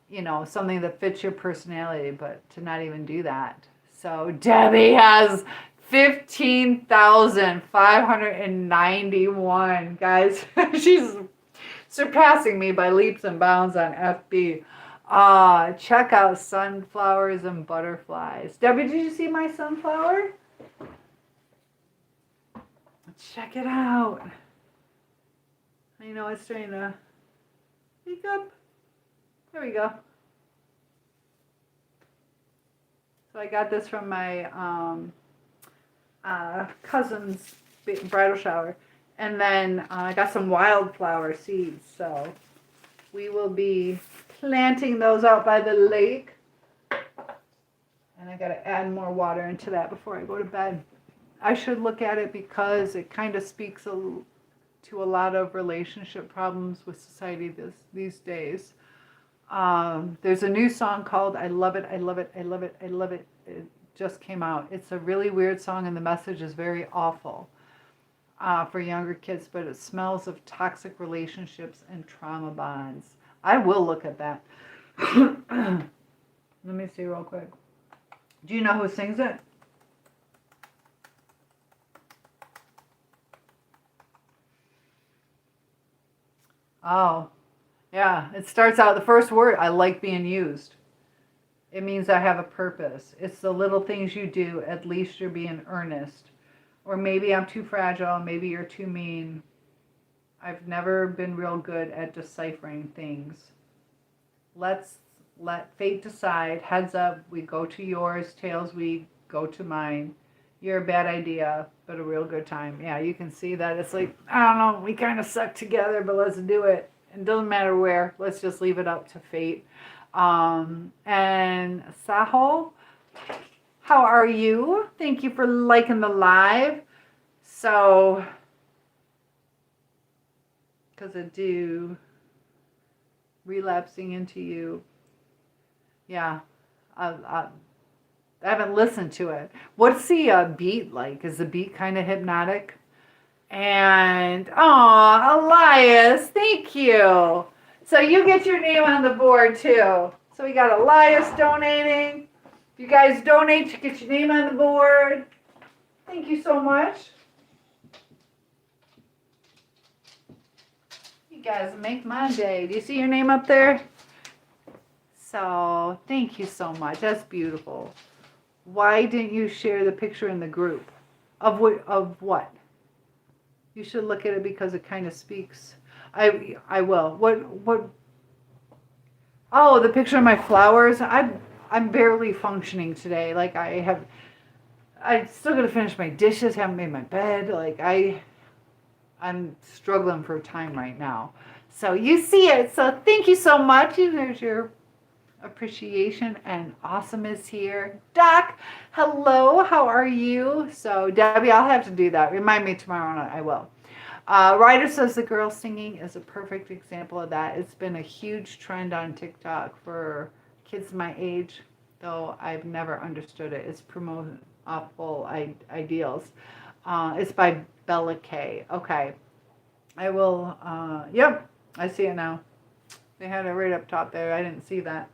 you know, something that fits your personality, but to not even do that. So Debbie has 15,591. Guys, she's surpassing me by leaps and bounds on FB. Check out sunflowers and butterflies. Debbie, did you see my sunflower? Check it out. I know it's trying to peek up. There we go. So I got this from my cousin's bridal shower. And then I got some wildflower seeds. So we will be planting those out by the lake. And I got to add more water into that before I go to bed. I should look at it because it kind of speaks to a lot of relationship problems with society these days. There's a new song called I Love It, I Love It, I Love It, I Love It. It just came out. It's a really weird song and the message is very awful for younger kids, but it smells of toxic relationships and trauma bonds. I will look at that. Let me see real quick. Do you know who sings it? Oh, yeah. It starts out, the first word, I like being used. It means I have a purpose. It's the little things you do. At least you're being earnest. Or maybe I'm too fragile. Maybe you're too mean. I've never been real good at deciphering things. Let's let fate decide. Heads up, we go to yours. Tails, we go to mine. You're a bad idea, but a real good time. Yeah, you can see that. It's like, I don't know, we kind of suck together, but let's do it. It doesn't matter where. Let's just leave it up to fate. And Sahol, how are you? Thank you for liking the live. So, because I do relapsing into you. Yeah, I haven't listened to it. What's the beat like? Is the beat kind of hypnotic? And, Elias, thank you. So you get your name on the board too. So we got Elias donating. If you guys donate, you get your name on the board. Thank you so much. You guys make my day. Do you see your name up there? So thank you so much. That's beautiful. Why didn't you share the picture in the group? Of what? You should look at it because it kind of speaks. I will. What? Oh, the picture of my flowers. I'm barely functioning today. Like I'm still gonna finish my dishes. Haven't made my bed. Like I'm struggling for time right now. So you see it. So thank you so much. There's your appreciation, and Awesome is here. Doc, hello, how are you? So Debbie, I'll have to do that. Remind me tomorrow, and I will. Ryder says the girl singing is a perfect example of that. It's been a huge trend on TikTok for kids my age, though I've never understood it. It's promoting awful ideals. It's by Bella K. Okay. I will, yep, I see it now. They had it right up top there. I didn't see that.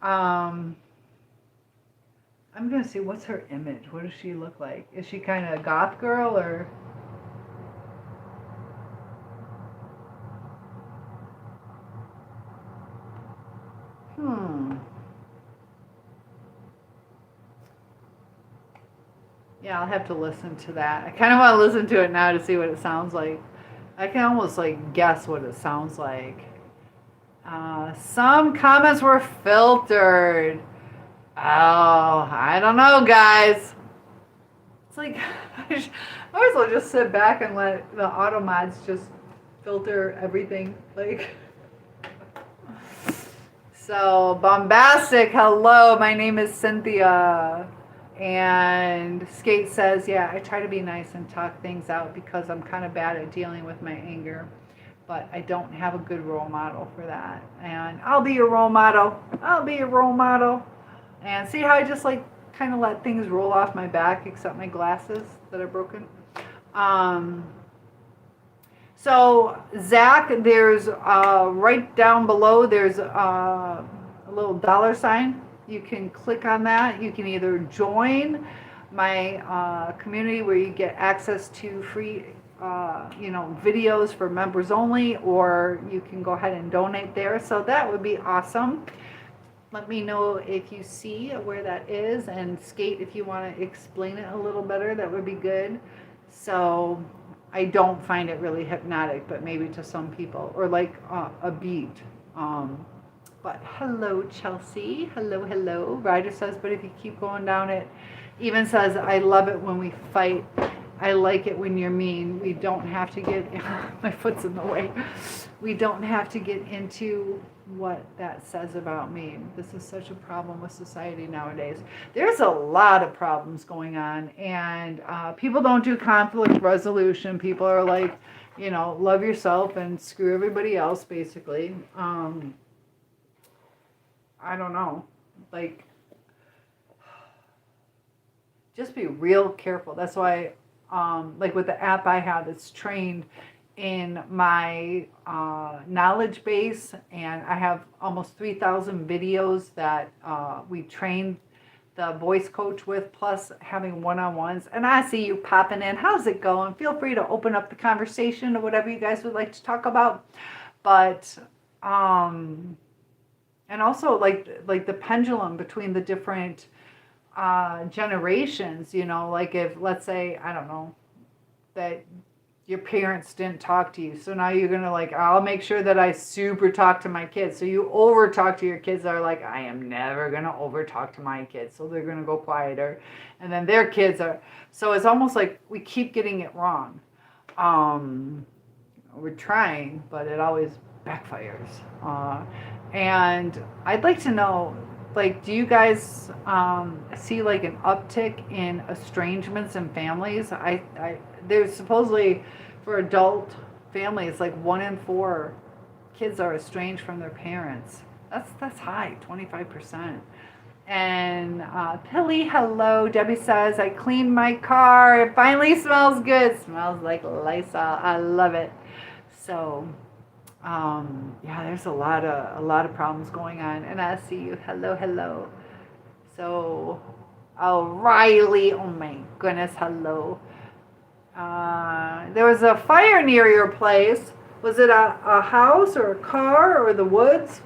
I'm going to see, what's her image? What does she look like? Is she kind of a goth girl or... Yeah, I'll have to listen to that. I kind of want to listen to it now to see what it sounds like. I can almost like guess what it sounds like. Some comments were filtered. Oh, I don't know, guys. It's like, I might as well just sit back and let the auto mods just filter everything. Like, so bombastic. Hello, my name is Cynthia. And Skate says, yeah, I try to be nice and talk things out because I'm kind of bad at dealing with my anger. But I don't have a good role model for that. And I'll be your role model. I'll be your role model. And see how I just like kind of let things roll off my back except my glasses that are broken. So Zach, there's right down below, there's a little $sign. You can click on that. You can either join my community where you get access to free videos for members only, or you can go ahead and donate there. So that would be awesome. Let me know if you see where that is, and Skate, if you want to explain it a little better, that would be good. So I don't find it really hypnotic, but maybe to some people, or like a beat. But hello, Chelsea. Hello, hello. Ryder says, but if you keep going down it, even says, I love it when we fight. I like it when you're mean. We don't have to get, my foot's in the way. We don't have to get into what that says about me. This is such a problem with society nowadays. There's a lot of problems going on, and people don't do conflict resolution. People are like, love yourself and screw everybody else, basically. I don't know, like, just be real careful. That's why, like with the app I have, it's trained in my knowledge base, and I have almost 3,000 videos that we trained the voice coach with, plus having one-on-ones. And I see you popping in. How's it going? Feel free to open up the conversation or whatever you guys would like to talk about. But and also like the pendulum between the different generations, like if, let's say, I don't know, that your parents didn't talk to you, so now you're gonna like, I'll make sure that I super talk to my kids. So you over talk to your kids that are like, I am never gonna over talk to my kids, so they're gonna go quieter. And then their kids are, so it's almost like we keep getting it wrong. We're trying, but it always backfires. And I'd like to know, like, do you guys see like an uptick in estrangements in families? There's supposedly, for adult families, like 1 in 4 kids are estranged from their parents. That's high, 25%. And Pilly, hello. Debbie says, I cleaned my car. It finally smells good. Smells like Lysol. I love it. So yeah, there's a lot of problems going on. And I see you. Hello, hello. So, Riley, oh my goodness, hello. There was a fire near your place. Was it a house or a car or the woods?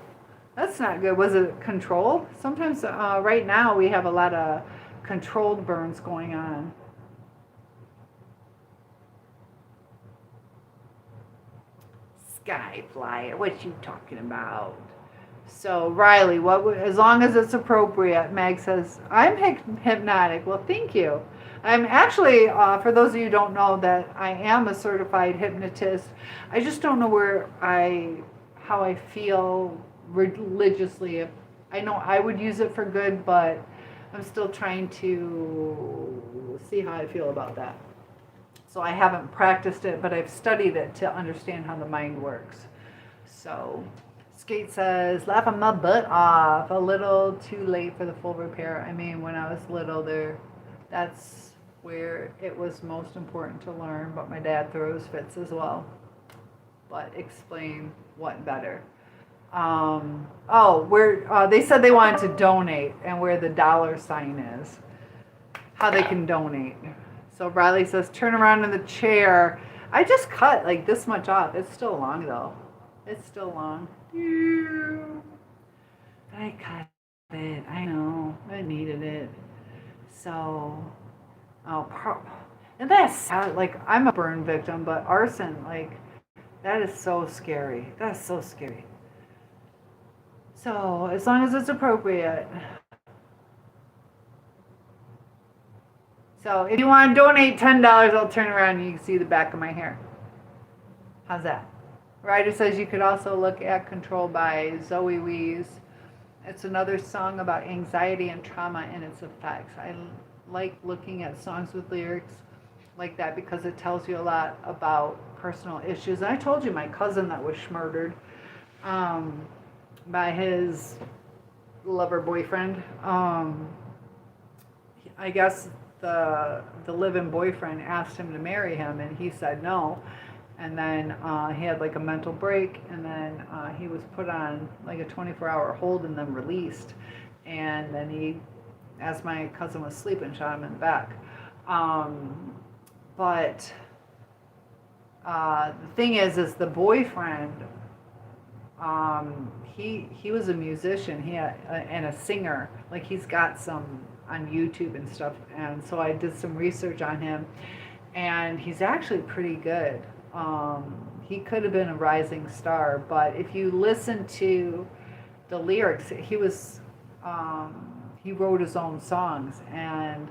That's not good. Was it controlled? Sometimes right now we have a lot of controlled burns going on. Sky flyer, what you talking about? So Riley, as long as it's appropriate. Meg says, I'm hypnotic. Well, thank you. I'm actually, for those of you who don't know, that I am a certified hypnotist. I just don't know how I feel religiously. I know I would use it for good, but I'm still trying to see how I feel about that. So I haven't practiced it, but I've studied it to understand how the mind works. So Skate says, laughing my butt off. A little too late for the full repair. I mean, when I was little, that's where it was most important to learn. But my dad throws fits as well. But explain what better. They said they wanted to donate and where the $sign is. How they can donate. So Riley says, turn around in the chair. I just cut like this much off. It's still long though. It's still long. But I cut it. I know. I needed it. So, and that's like, I'm a burn victim, but arson, like, that is so scary. That's so scary. So, as long as it's appropriate. So, if you want to donate $10, I'll turn around and you can see the back of my hair. How's that? Ryder says you could also look at Control by Zoe Wees. It's another song about anxiety and trauma and its effects. I like looking at songs with lyrics like that because it tells you a lot about personal issues. And I told you my cousin that was murdered by his lover boyfriend. I guess the live-in boyfriend asked him to marry him and he said no. And then he had like a mental break, and then he was put on like a 24-hour hold and then released. And then he, as my cousin was sleeping, shot him in the back. But the thing is the boyfriend, he was a musician, and a singer. Like he's got some on YouTube and stuff. And so I did some research on him, and he's actually pretty good. He could have been a rising star, but if you listen to the lyrics, he wrote his own songs, and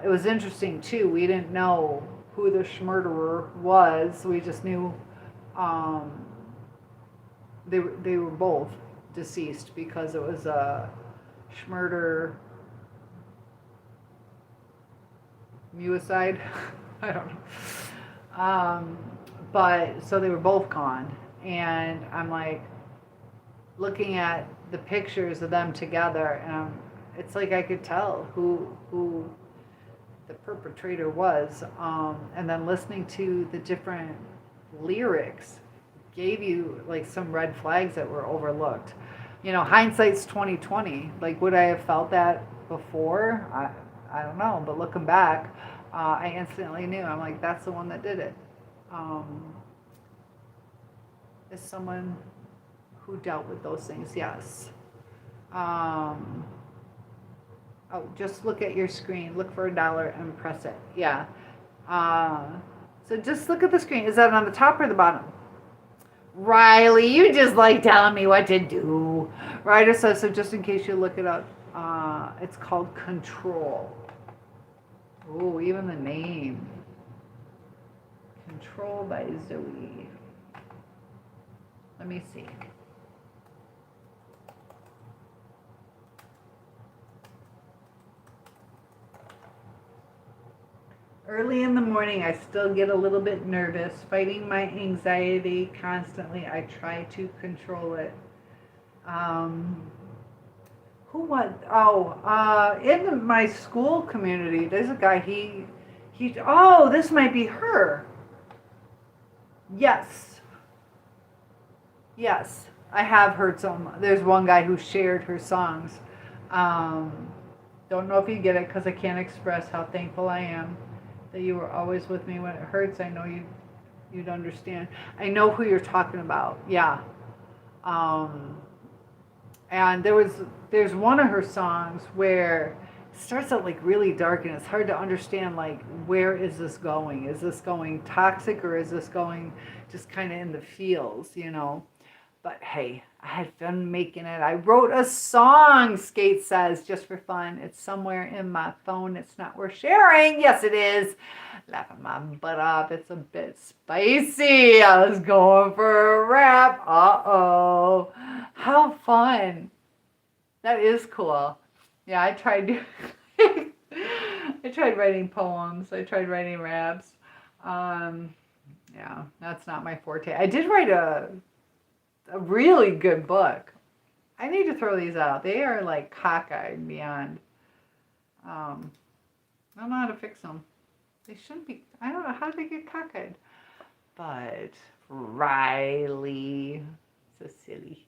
it was interesting too. We didn't know who the murderer was. We just knew they were both deceased because it was a murder muicide. I don't know. But so they were both gone, and I'm like looking at the pictures of them together, and it's like I could tell who the perpetrator was, and then listening to the different lyrics gave you like some red flags that were overlooked. You know, hindsight's 20/20. Like, would I have felt that before? I don't know, but looking back, I instantly knew. I'm like, that's the one that did it. Is someone who dealt with those things? Yes. Just look at your screen. Look for $1 and press it. Yeah. So just look at the screen. Is that on the top or the bottom? Riley, you just like telling me what to do. Ryder says, so just in case you look it up, it's called Control. Oh, even the name. Control by Zoe. Let me see. Early in the morning, I still get a little bit nervous. Fighting my anxiety constantly. I try to control it. In my school community, there's a guy, this might be her. Yes, I have heard some. There's one guy who shared her songs. Don't know if you get it because I can't express how thankful I am that you were always with me when it hurts. I know you'd understand. I know who you're talking about. Yeah. And there's one of her songs where it starts out like really dark and it's hard to understand, like, where is this going? Is this going toxic or is this going just kind of in the feels, you know? But hey, I had fun making it. I wrote a song, Skate says, just for fun. It's somewhere in my phone. It's not worth sharing. Yes, it is. Laughing my butt off. It's a bit spicy. I was going for a rap. Uh-oh. How fun. That is cool. Yeah, I tried writing poems. I tried writing raps. Yeah, that's not my forte. I did write a really good book. I need to throw these out. They are like cockeyed beyond. I don't know how to fix them. They shouldn't be. I don't know how they get cockeyed. But Riley, so silly.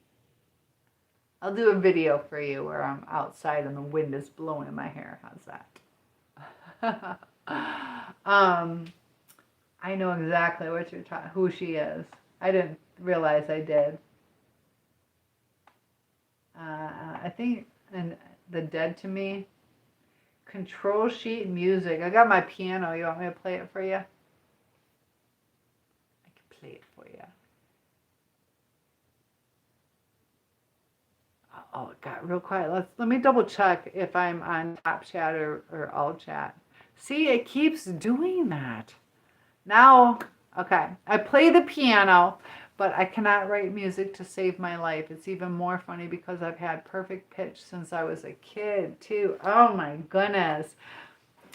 I'll do a video for you where I'm outside and the wind is blowing in my hair. How's that? I know exactly what you're talking. Who she is. I didn't realize I did. I think and the Dead to Me. Control sheet music. I got my piano. You want me to play it for you? I can play it for you. Oh, it got real quiet. Let me double check if I'm on top chat or alt chat. See, it keeps doing that. Now, okay, I play the piano, but I cannot write music to save my life. It's even more funny because I've had perfect pitch since I was a kid, too. Oh, my goodness.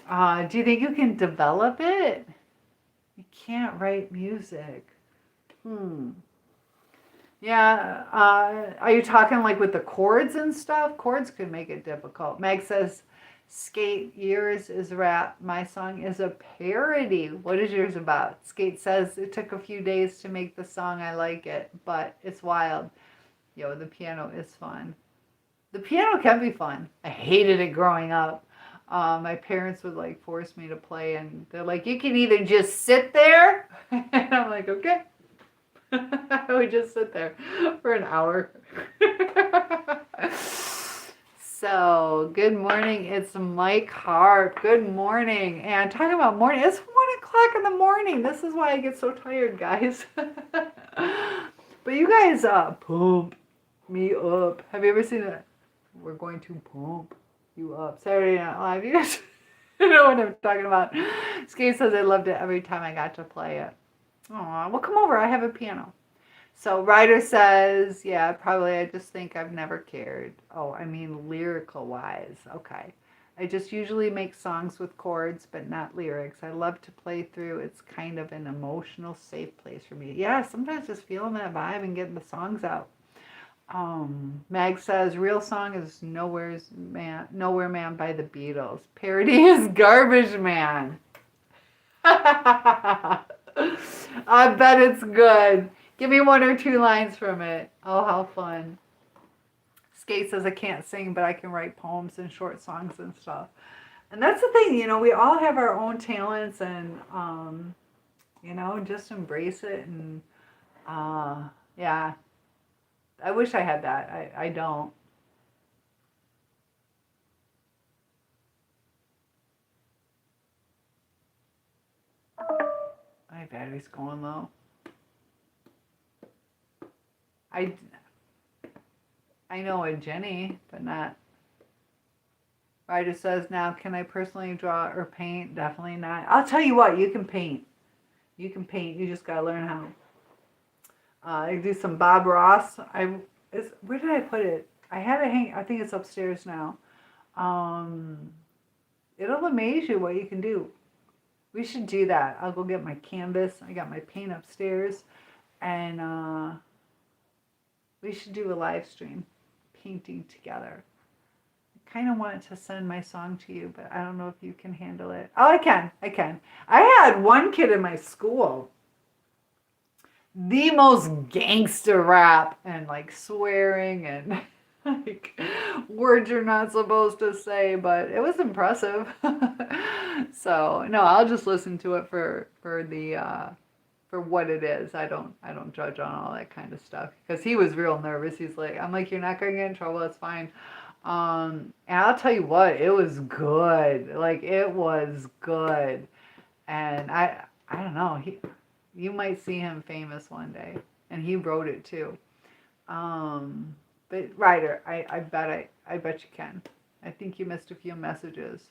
Do you think you can develop it? You can't write music. Yeah, are you talking like with the chords and stuff? Chords could make it difficult. Meg says, Skate, yours is rap. My song is a parody. What is yours about? Skate says, it took a few days to make the song. I like it, but it's wild. Yo, the piano is fun. The piano can be fun. I hated it growing up. My parents would like force me to play, and they're like, you can either just sit there, and I'm like, okay. I would just sit there for an hour. So, good morning. It's Mike Hart. Good morning. And talking about morning, it's 1 o'clock in the morning. This is why I get so tired, guys. But you guys pump me up. Have you ever seen it? We're going to pump you up. Saturday Night Live. You guys know what I'm talking about. Skate says I loved it every time I got to play it. Aw, well, come over. I have a piano. So Ryder says, yeah, probably I just think I've never cared. Oh, I mean lyrical wise. Okay. I just usually make songs with chords, but not lyrics. I love to play through. It's kind of an emotional safe place for me. Yeah, sometimes just feeling that vibe and getting the songs out. Mag says, real song is Nowhere Man by the Beatles. Parody is Garbage Man. I bet it's good. Give me 1 or 2 lines from it. Oh, how fun. Skate says I can't sing, but I can write poems and short songs and stuff. And that's the thing, you know, we all have our own talents and, you know, just embrace it. And, yeah, I wish I had that. I don't. My battery's going low. I know a Jenny, but not. Ryder says, now, can I personally draw or paint? Definitely not. I'll tell you what, you can paint. You can paint. You just got to learn how. I do some Bob Ross. Where did I put it? I had it hang. I think it's upstairs now. It'll amaze you what you can do. We should do that. I'll go get my canvas. I got my paint upstairs. And we should do a live stream painting together. I kind of wanted to send my song to you, but I don't know if you can handle it. Oh, I can. I had one kid in my school, the most gangster rap and like swearing and like words you're not supposed to say, but it was impressive. So no, I'll just listen to it for what it is. I don't judge on all that kind of stuff because he was real nervous. He's like, I'm like, you're not gonna get in trouble. It's fine. And I'll tell you what, it was good. Like it was good. And I don't know. You might see him famous one day. And he wrote it too. But Ryder, I bet you can. I think you missed a few messages.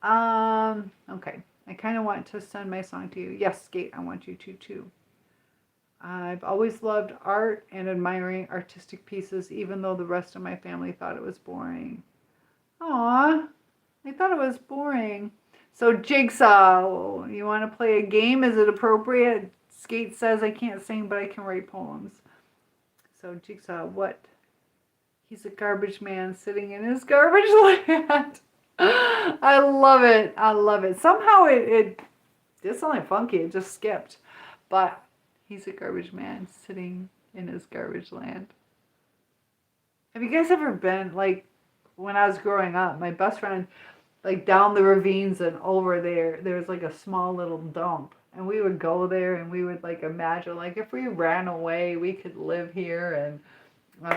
Okay. I kind of want to send my song to you. Yes, Skate, I want you to too. I've always loved art and admiring artistic pieces, even though the rest of my family thought it was boring. Aw, they thought it was boring. So Jigsaw, you want to play a game? Is it appropriate? Skate says I can't sing, but I can write poems. So Jigsaw, what? He's a garbage man sitting in his garbage land. I love it. I love it. Somehow it's only funky. It just skipped. But he's a garbage man sitting in his garbage land. Have you guys ever been, like, when I was growing up, my best friend, like, down the ravines and over there's like a small little dump. And we would go there and we would, like, imagine, like, if we ran away, we could live here. And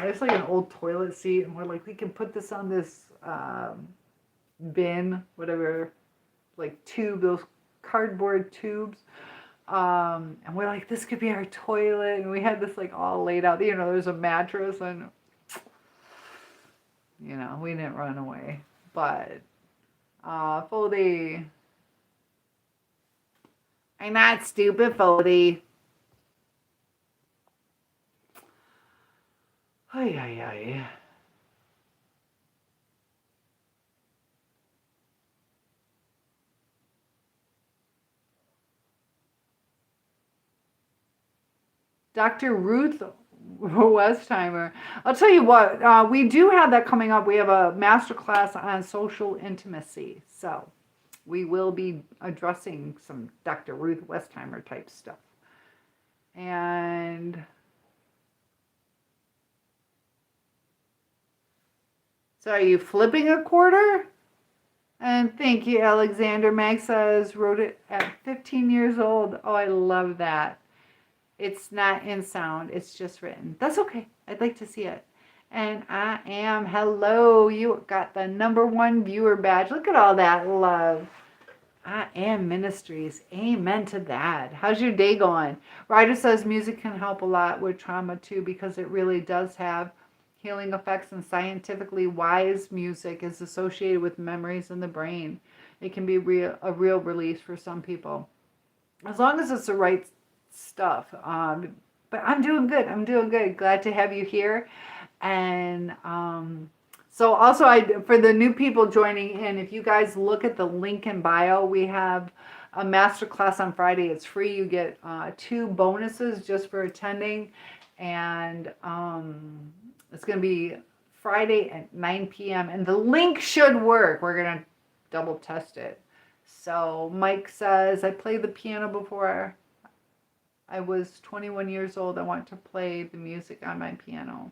there's, like, an old toilet seat. And we're like, we can put this on this bin, whatever, like, tube, those cardboard tubes. And we're like, this could be our toilet. And we had this, like, all laid out. You know, there's a mattress and, you know, we didn't run away. But, Foldy. I'm not stupid, Foldy. Ay, ay, ay. Dr. Ruth Westheimer. I'll tell you what, we do have that coming up. We have a masterclass on social intimacy. So we will be addressing some Dr. Ruth Westheimer type stuff. And so are you flipping a quarter? And thank you, Alexander. Mag says, wrote it at 15 years old. Oh, I love that. It's not in sound. It's just written. That's okay. I'd like to see it. And I am. Hello. You got the #1 viewer badge. Look at all that love. I am Ministries. Amen to that. How's your day going? Ryder says music can help a lot with trauma too, because it really does have healing effects, and scientifically wise music is associated with memories in the brain. It can be a real release for some people, as long as it's the right stuff. But I'm doing good. I'm doing good. Glad to have you here. And so also, for the new people joining in, if you guys look at the link in bio, we have a masterclass on Friday. It's free. You get 2 bonuses just for attending. And it's going to be Friday at 9 p.m. And the link should work. We're going to double test it. So Mike says, I played the piano before I was 21 years old. I want to play the music on my piano.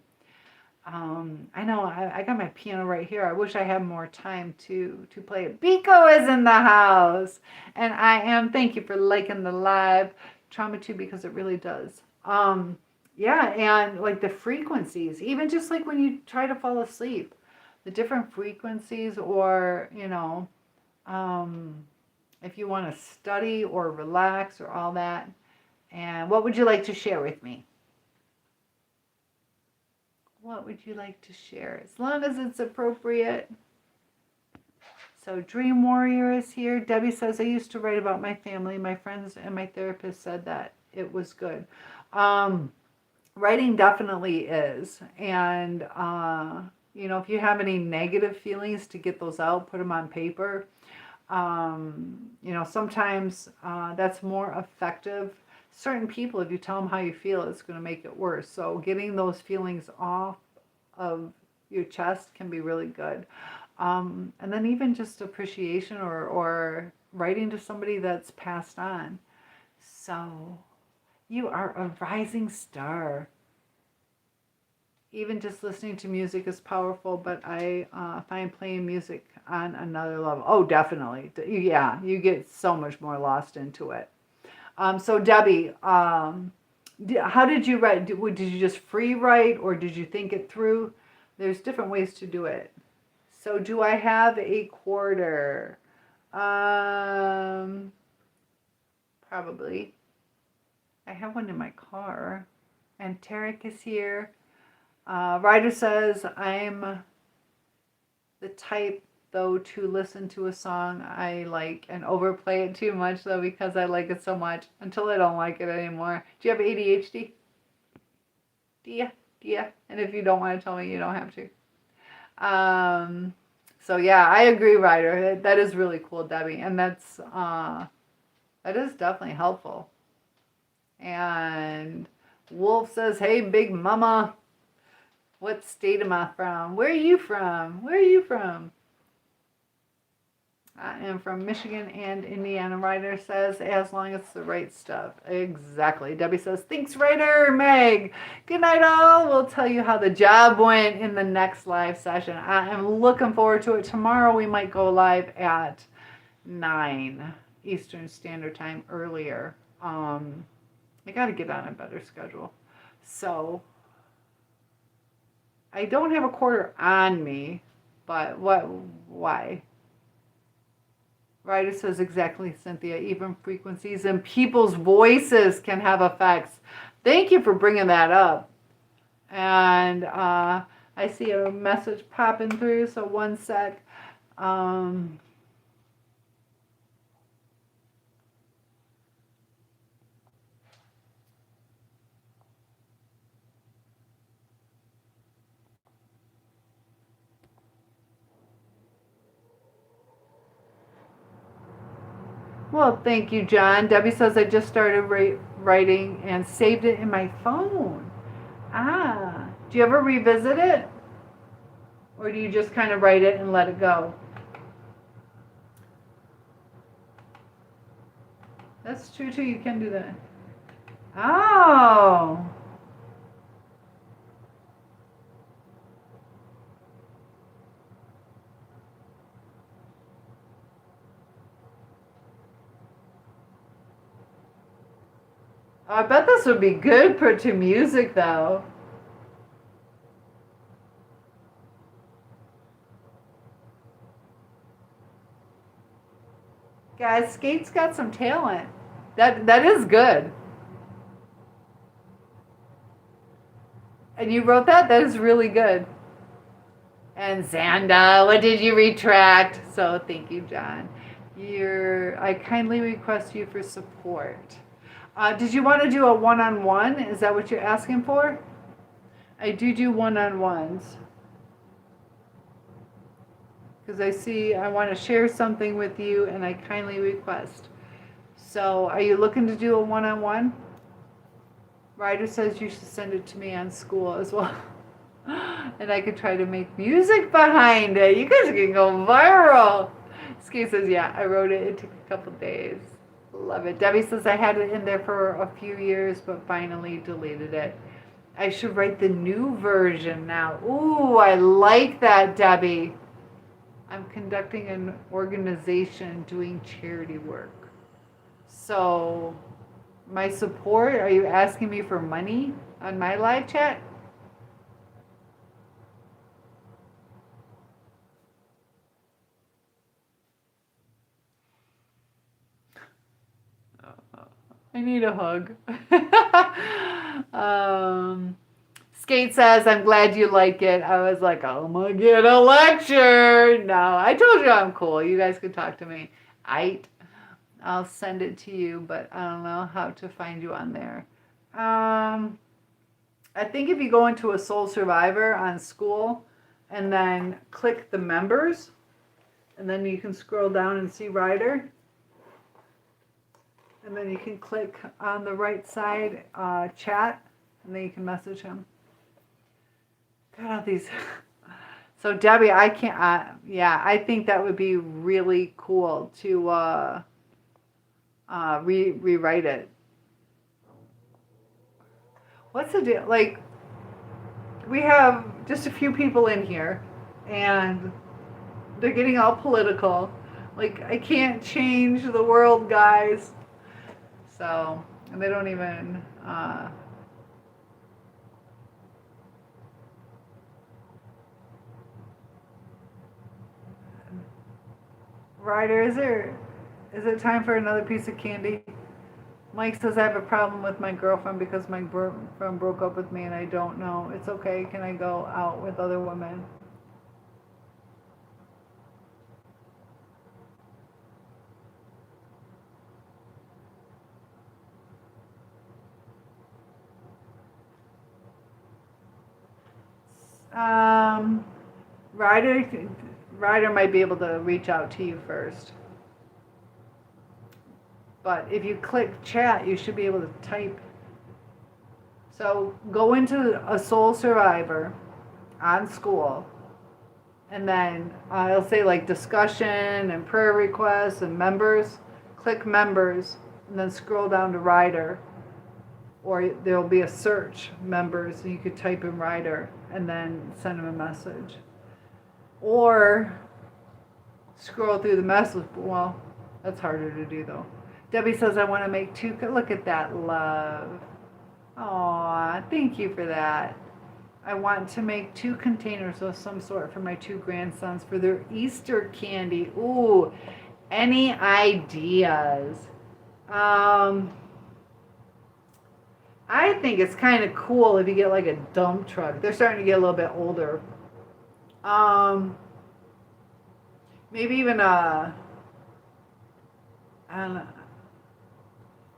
I know I got my piano right here. I wish I had more time to play it. Biko is in the house. And I am. Thank you for liking the live. Trauma too, because it really does. Yeah, and like the frequencies, even just like when you try to fall asleep, the different frequencies, or, you know, if you want to study or relax or all that. And what would you like to share with me? What would you like to share? As long as it's appropriate. So Dream Warrior is here. Debbie says, I used to write about my family. My friends and my therapist said that it was good. Writing definitely is. And, you know, if you have any negative feelings, to get those out, put them on paper. You know, sometimes that's more effective. Certain people, if you tell them how you feel, it's going to make it worse. So getting those feelings off of your chest can be really good. And then even just appreciation, or writing to somebody that's passed on. So you are a rising star. Even just listening to music is powerful, but I find playing music on another level. Oh, definitely. Yeah, you get so much more lost into it. So Debbie, how did you write? Did you just free write, or did you think it through? There's different ways to do it. So do I have a quarter? Probably. I have one in my car. And Tarek is here. Ryder says, I'm the type, though, to listen to a song I like and overplay it too much, though, because I like it so much, until I don't like it anymore. Do you have ADHD? Do you? And if you don't want to tell me, you don't have to. So yeah, I agree, Ryder. That is really cool, Debbie, and that is definitely helpful. And Wolf says, "Hey, Big Mama, what state am I from? Where are you from? Where are you from?" I am from Michigan and Indiana. Ryder says, as long as it's the right stuff. Exactly. Debbie says, thanks, Ryder. Meg, good night, all. We'll tell you how the job went in the next live session. I am looking forward to it. Tomorrow we might go live at 9 Eastern Standard Time earlier. I got to get on a better schedule. So I don't have a quarter on me, but why? Ryder says exactly, Cynthia. Even frequencies and people's voices can have effects. Thank you for bringing that up. And I see a message popping through, so one sec. Well, thank you, John. Debbie says I just started writing and saved it in my phone. Ah, do you ever revisit it? Or do you just kind of write it and let it go? That's true too, you can do that. Oh. I bet this would be good to music though. Guys, Skate's got some talent. That is good. And you wrote that? That is really good. And Xanda, what did you retract? So thank you, John. I kindly request you for support. Did you want to do a one-on-one? Is that what you're asking for? I do one-on-ones. Because I want to share something with you and I kindly request. So are you looking to do a one-on-one? Ryder says you should send it to me on school as well. And I could try to make music behind it. You guys can go viral. Skate says, yeah, I wrote it. It took a couple days. Love it. Debbie says I had it in there for a few years, but finally deleted it. I should write the new version now. Ooh, I like that, Debbie. I'm conducting an organization doing charity work. So, my support, are you asking me for money on my live chat? I need a hug. Skate says, I'm glad you like it. I was like, I'm gonna get a lecture. No, I told you I'm cool. You guys can talk to me. I'll send it to you, but I don't know how to find you on there. I think if you go into a soulsurvivor on school and then click the members, and then you can scroll down and see Ryder. And then you can click on the right side, chat, and then you can message him. God, these. So Debbie, I can't. Yeah, I think that would be really cool to rewrite it. What's the deal? Like, we have just a few people in here, and they're getting all political. Like, I can't change the world, guys. So, and they don't even, Ryder, is it time for another piece of candy? Mike says I have a problem with my girlfriend because my girlfriend broke up with me and I don't know. It's okay. Can I go out with other women? Ryder, Ryder might be able to reach out to you first. But if you click chat, you should be able to type. So go into a Soul Survivor on school, and then it'll say like discussion and prayer requests and members. Click members, and then scroll down to Ryder. Or there'll be a search, members, and you could type in Ryder and then send them a message. Or scroll through the message. Well, that's harder to do though. Debbie says, I want to make 2. Look at that love. Aw, thank you for that. I want to make 2 containers of some sort for my 2 grandsons for their Easter candy. Ooh, any ideas? I think it's kind of cool if you get like a dump truck. They're starting to get a little bit older. Maybe even I don't know.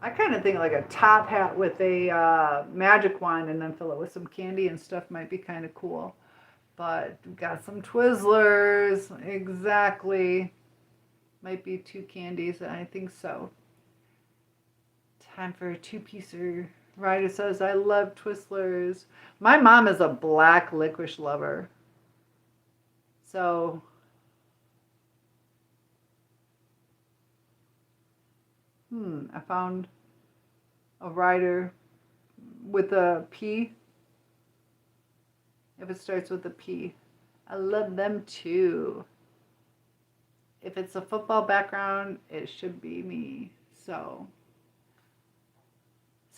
I kind of think like a top hat with a magic wand and then fill it with some candy and stuff might be kind of cool. But we've got some Twizzlers. Exactly. Might be 2 candies. I think so. Time for a 2-piecer. Ryder says, I love Twizzlers. My mom is a black licorice lover. So, I found a Ryder with a P. If it starts with a P. I love them too. If it's a football background, it should be me. So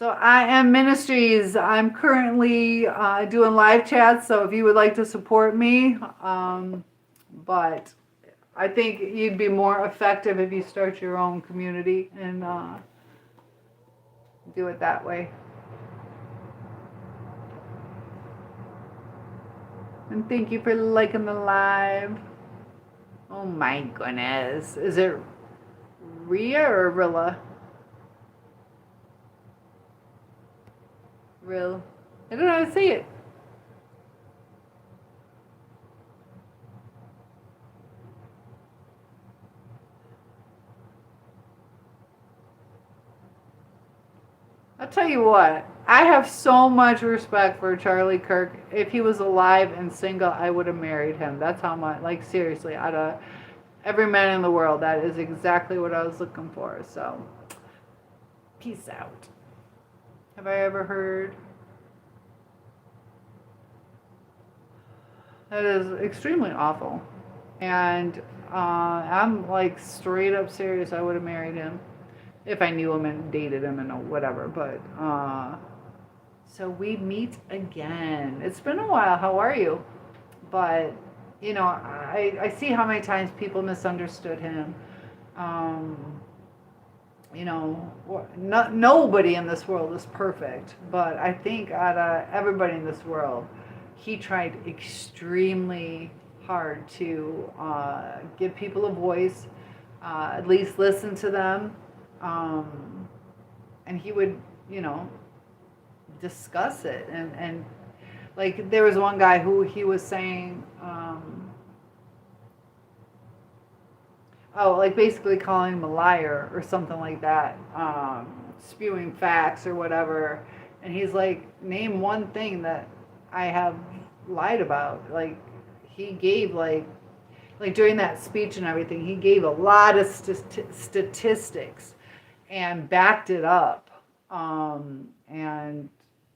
I am Ministries. I'm currently doing live chats, so if you would like to support me, but I think you'd be more effective if you start your own community and do it that way. And thank you for liking the live. Oh my goodness. Is it Rhea or Rilla? Real. I don't know how to say it. I'll tell you what. I have so much respect for Charlie Kirk. If he was alive and single, I would have married him. That's how much, like seriously, out of every man in the world, that is exactly what I was looking for. So, peace out. Have I ever heard? That is extremely awful. And I'm like straight up serious. I would have married him if I knew him and dated him and whatever. But so we meet again. It's been a while. How are you? But you know, I see how many times people misunderstood him. You know, nobody in this world is perfect, but I think out of everybody in this world, he tried extremely hard to give people a voice, at least listen to them, and he would, you know, discuss it. And like there was one guy who he was saying, like basically calling him a liar or something like that, spewing facts or whatever. And he's like, name one thing that I have lied about. Like he gave like during that speech and everything, he gave a lot of statistics and backed it up. And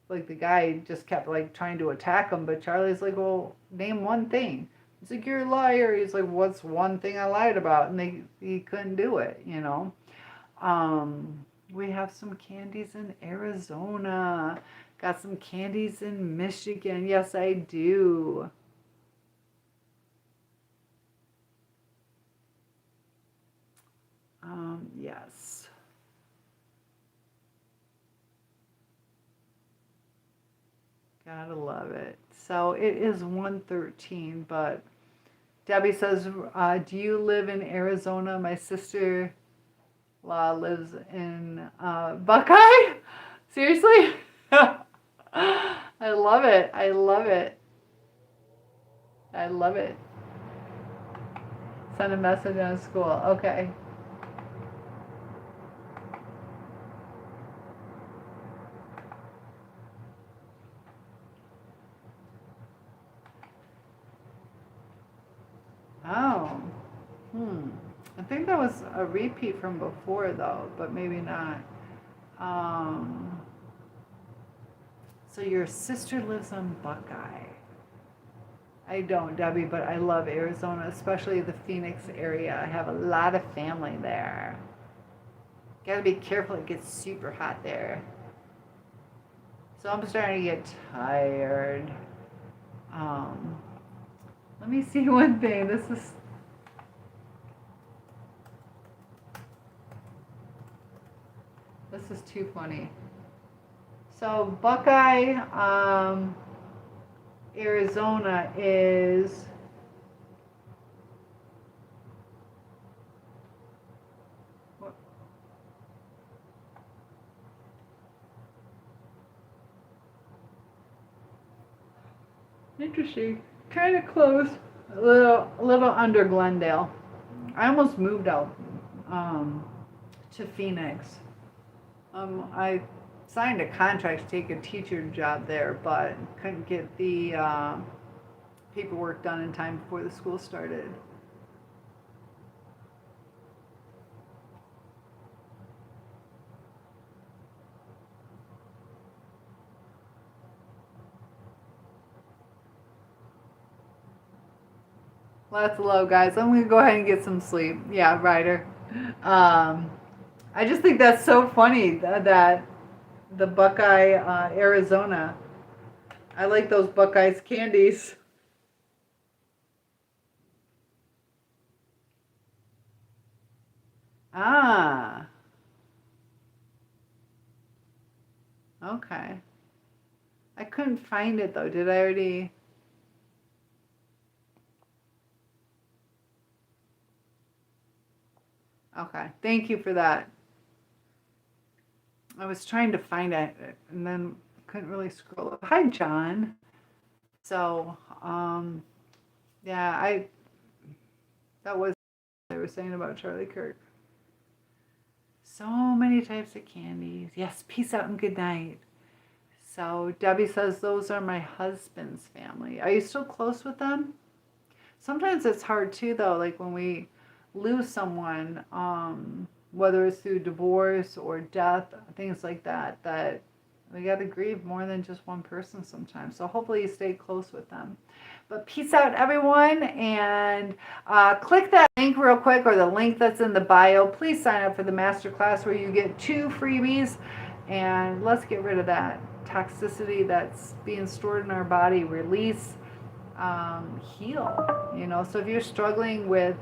like the guy just kept like trying to attack him, but Charlie's like, well, name one thing. He's like, you're a liar. He's like, what's one thing I lied about? And he couldn't do it, you know. We have some candies in Arizona. Got some candies in Michigan. Yes, I do. Yes. Gotta love it. So it is 1:13, but Debbie says, do you live in Arizona? My sister-in-law lives in Buckeye? Seriously? I love it. I love it. I love it. send a message on school. Okay. Oh. I think that was a repeat from before though, but maybe not. So your sister lives on Buckeye. I don't, Debbie, but I love Arizona, especially the Phoenix area. I have a lot of family there. Gotta be careful, it gets super hot there. So I'm starting to get tired. Let me see one thing. This is too funny. So Buckeye, Arizona is interesting. Kind of close. A little under Glendale. I almost moved out to Phoenix. I signed a contract to take a teacher job there, but couldn't get the paperwork done in time before the school started. Lots of love, guys. I'm going to go ahead and get some sleep. Yeah, Ryder. I just think that's so funny that the Buckeye, Arizona. I like those Buckeyes candies. Ah. Okay. I couldn't find it though. Did I already? Okay. Thank you for that. I was trying to find it and then couldn't really scroll up. Hi, John. So, yeah, that was what they were saying about Charlie Kirk. So many types of candies. Yes, peace out and good night. So Debbie says those are my husband's family. Are you still close with them? Sometimes it's hard too, though. Like when we lose someone, whether it's through divorce or death, things like that, that we got to grieve more than just one person sometimes. So hopefully you stay close with them. But peace out, everyone, and click that link real quick, or the link that's in the bio. Please sign up for the masterclass where you get 2 freebies, and let's get rid of that toxicity that's being stored in our body. Release, heal. So if you're struggling with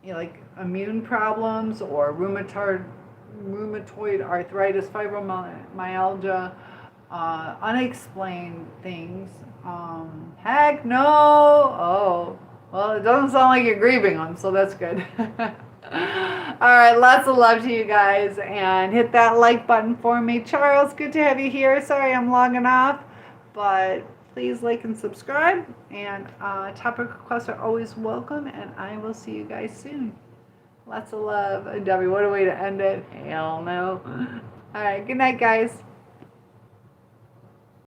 like immune problems or rheumatoid arthritis, fibromyalgia, unexplained things. Heck no! Oh, well, it doesn't sound like you're grieving them, so that's good. All right, lots of love to you guys, and hit that like button for me. Charles, good to have you here. Sorry I'm logging off, but please like and subscribe, and topic requests are always welcome, and I will see you guys soon. Lots of love. And Debbie, what a way to end it. Hell no. All right, good night, guys.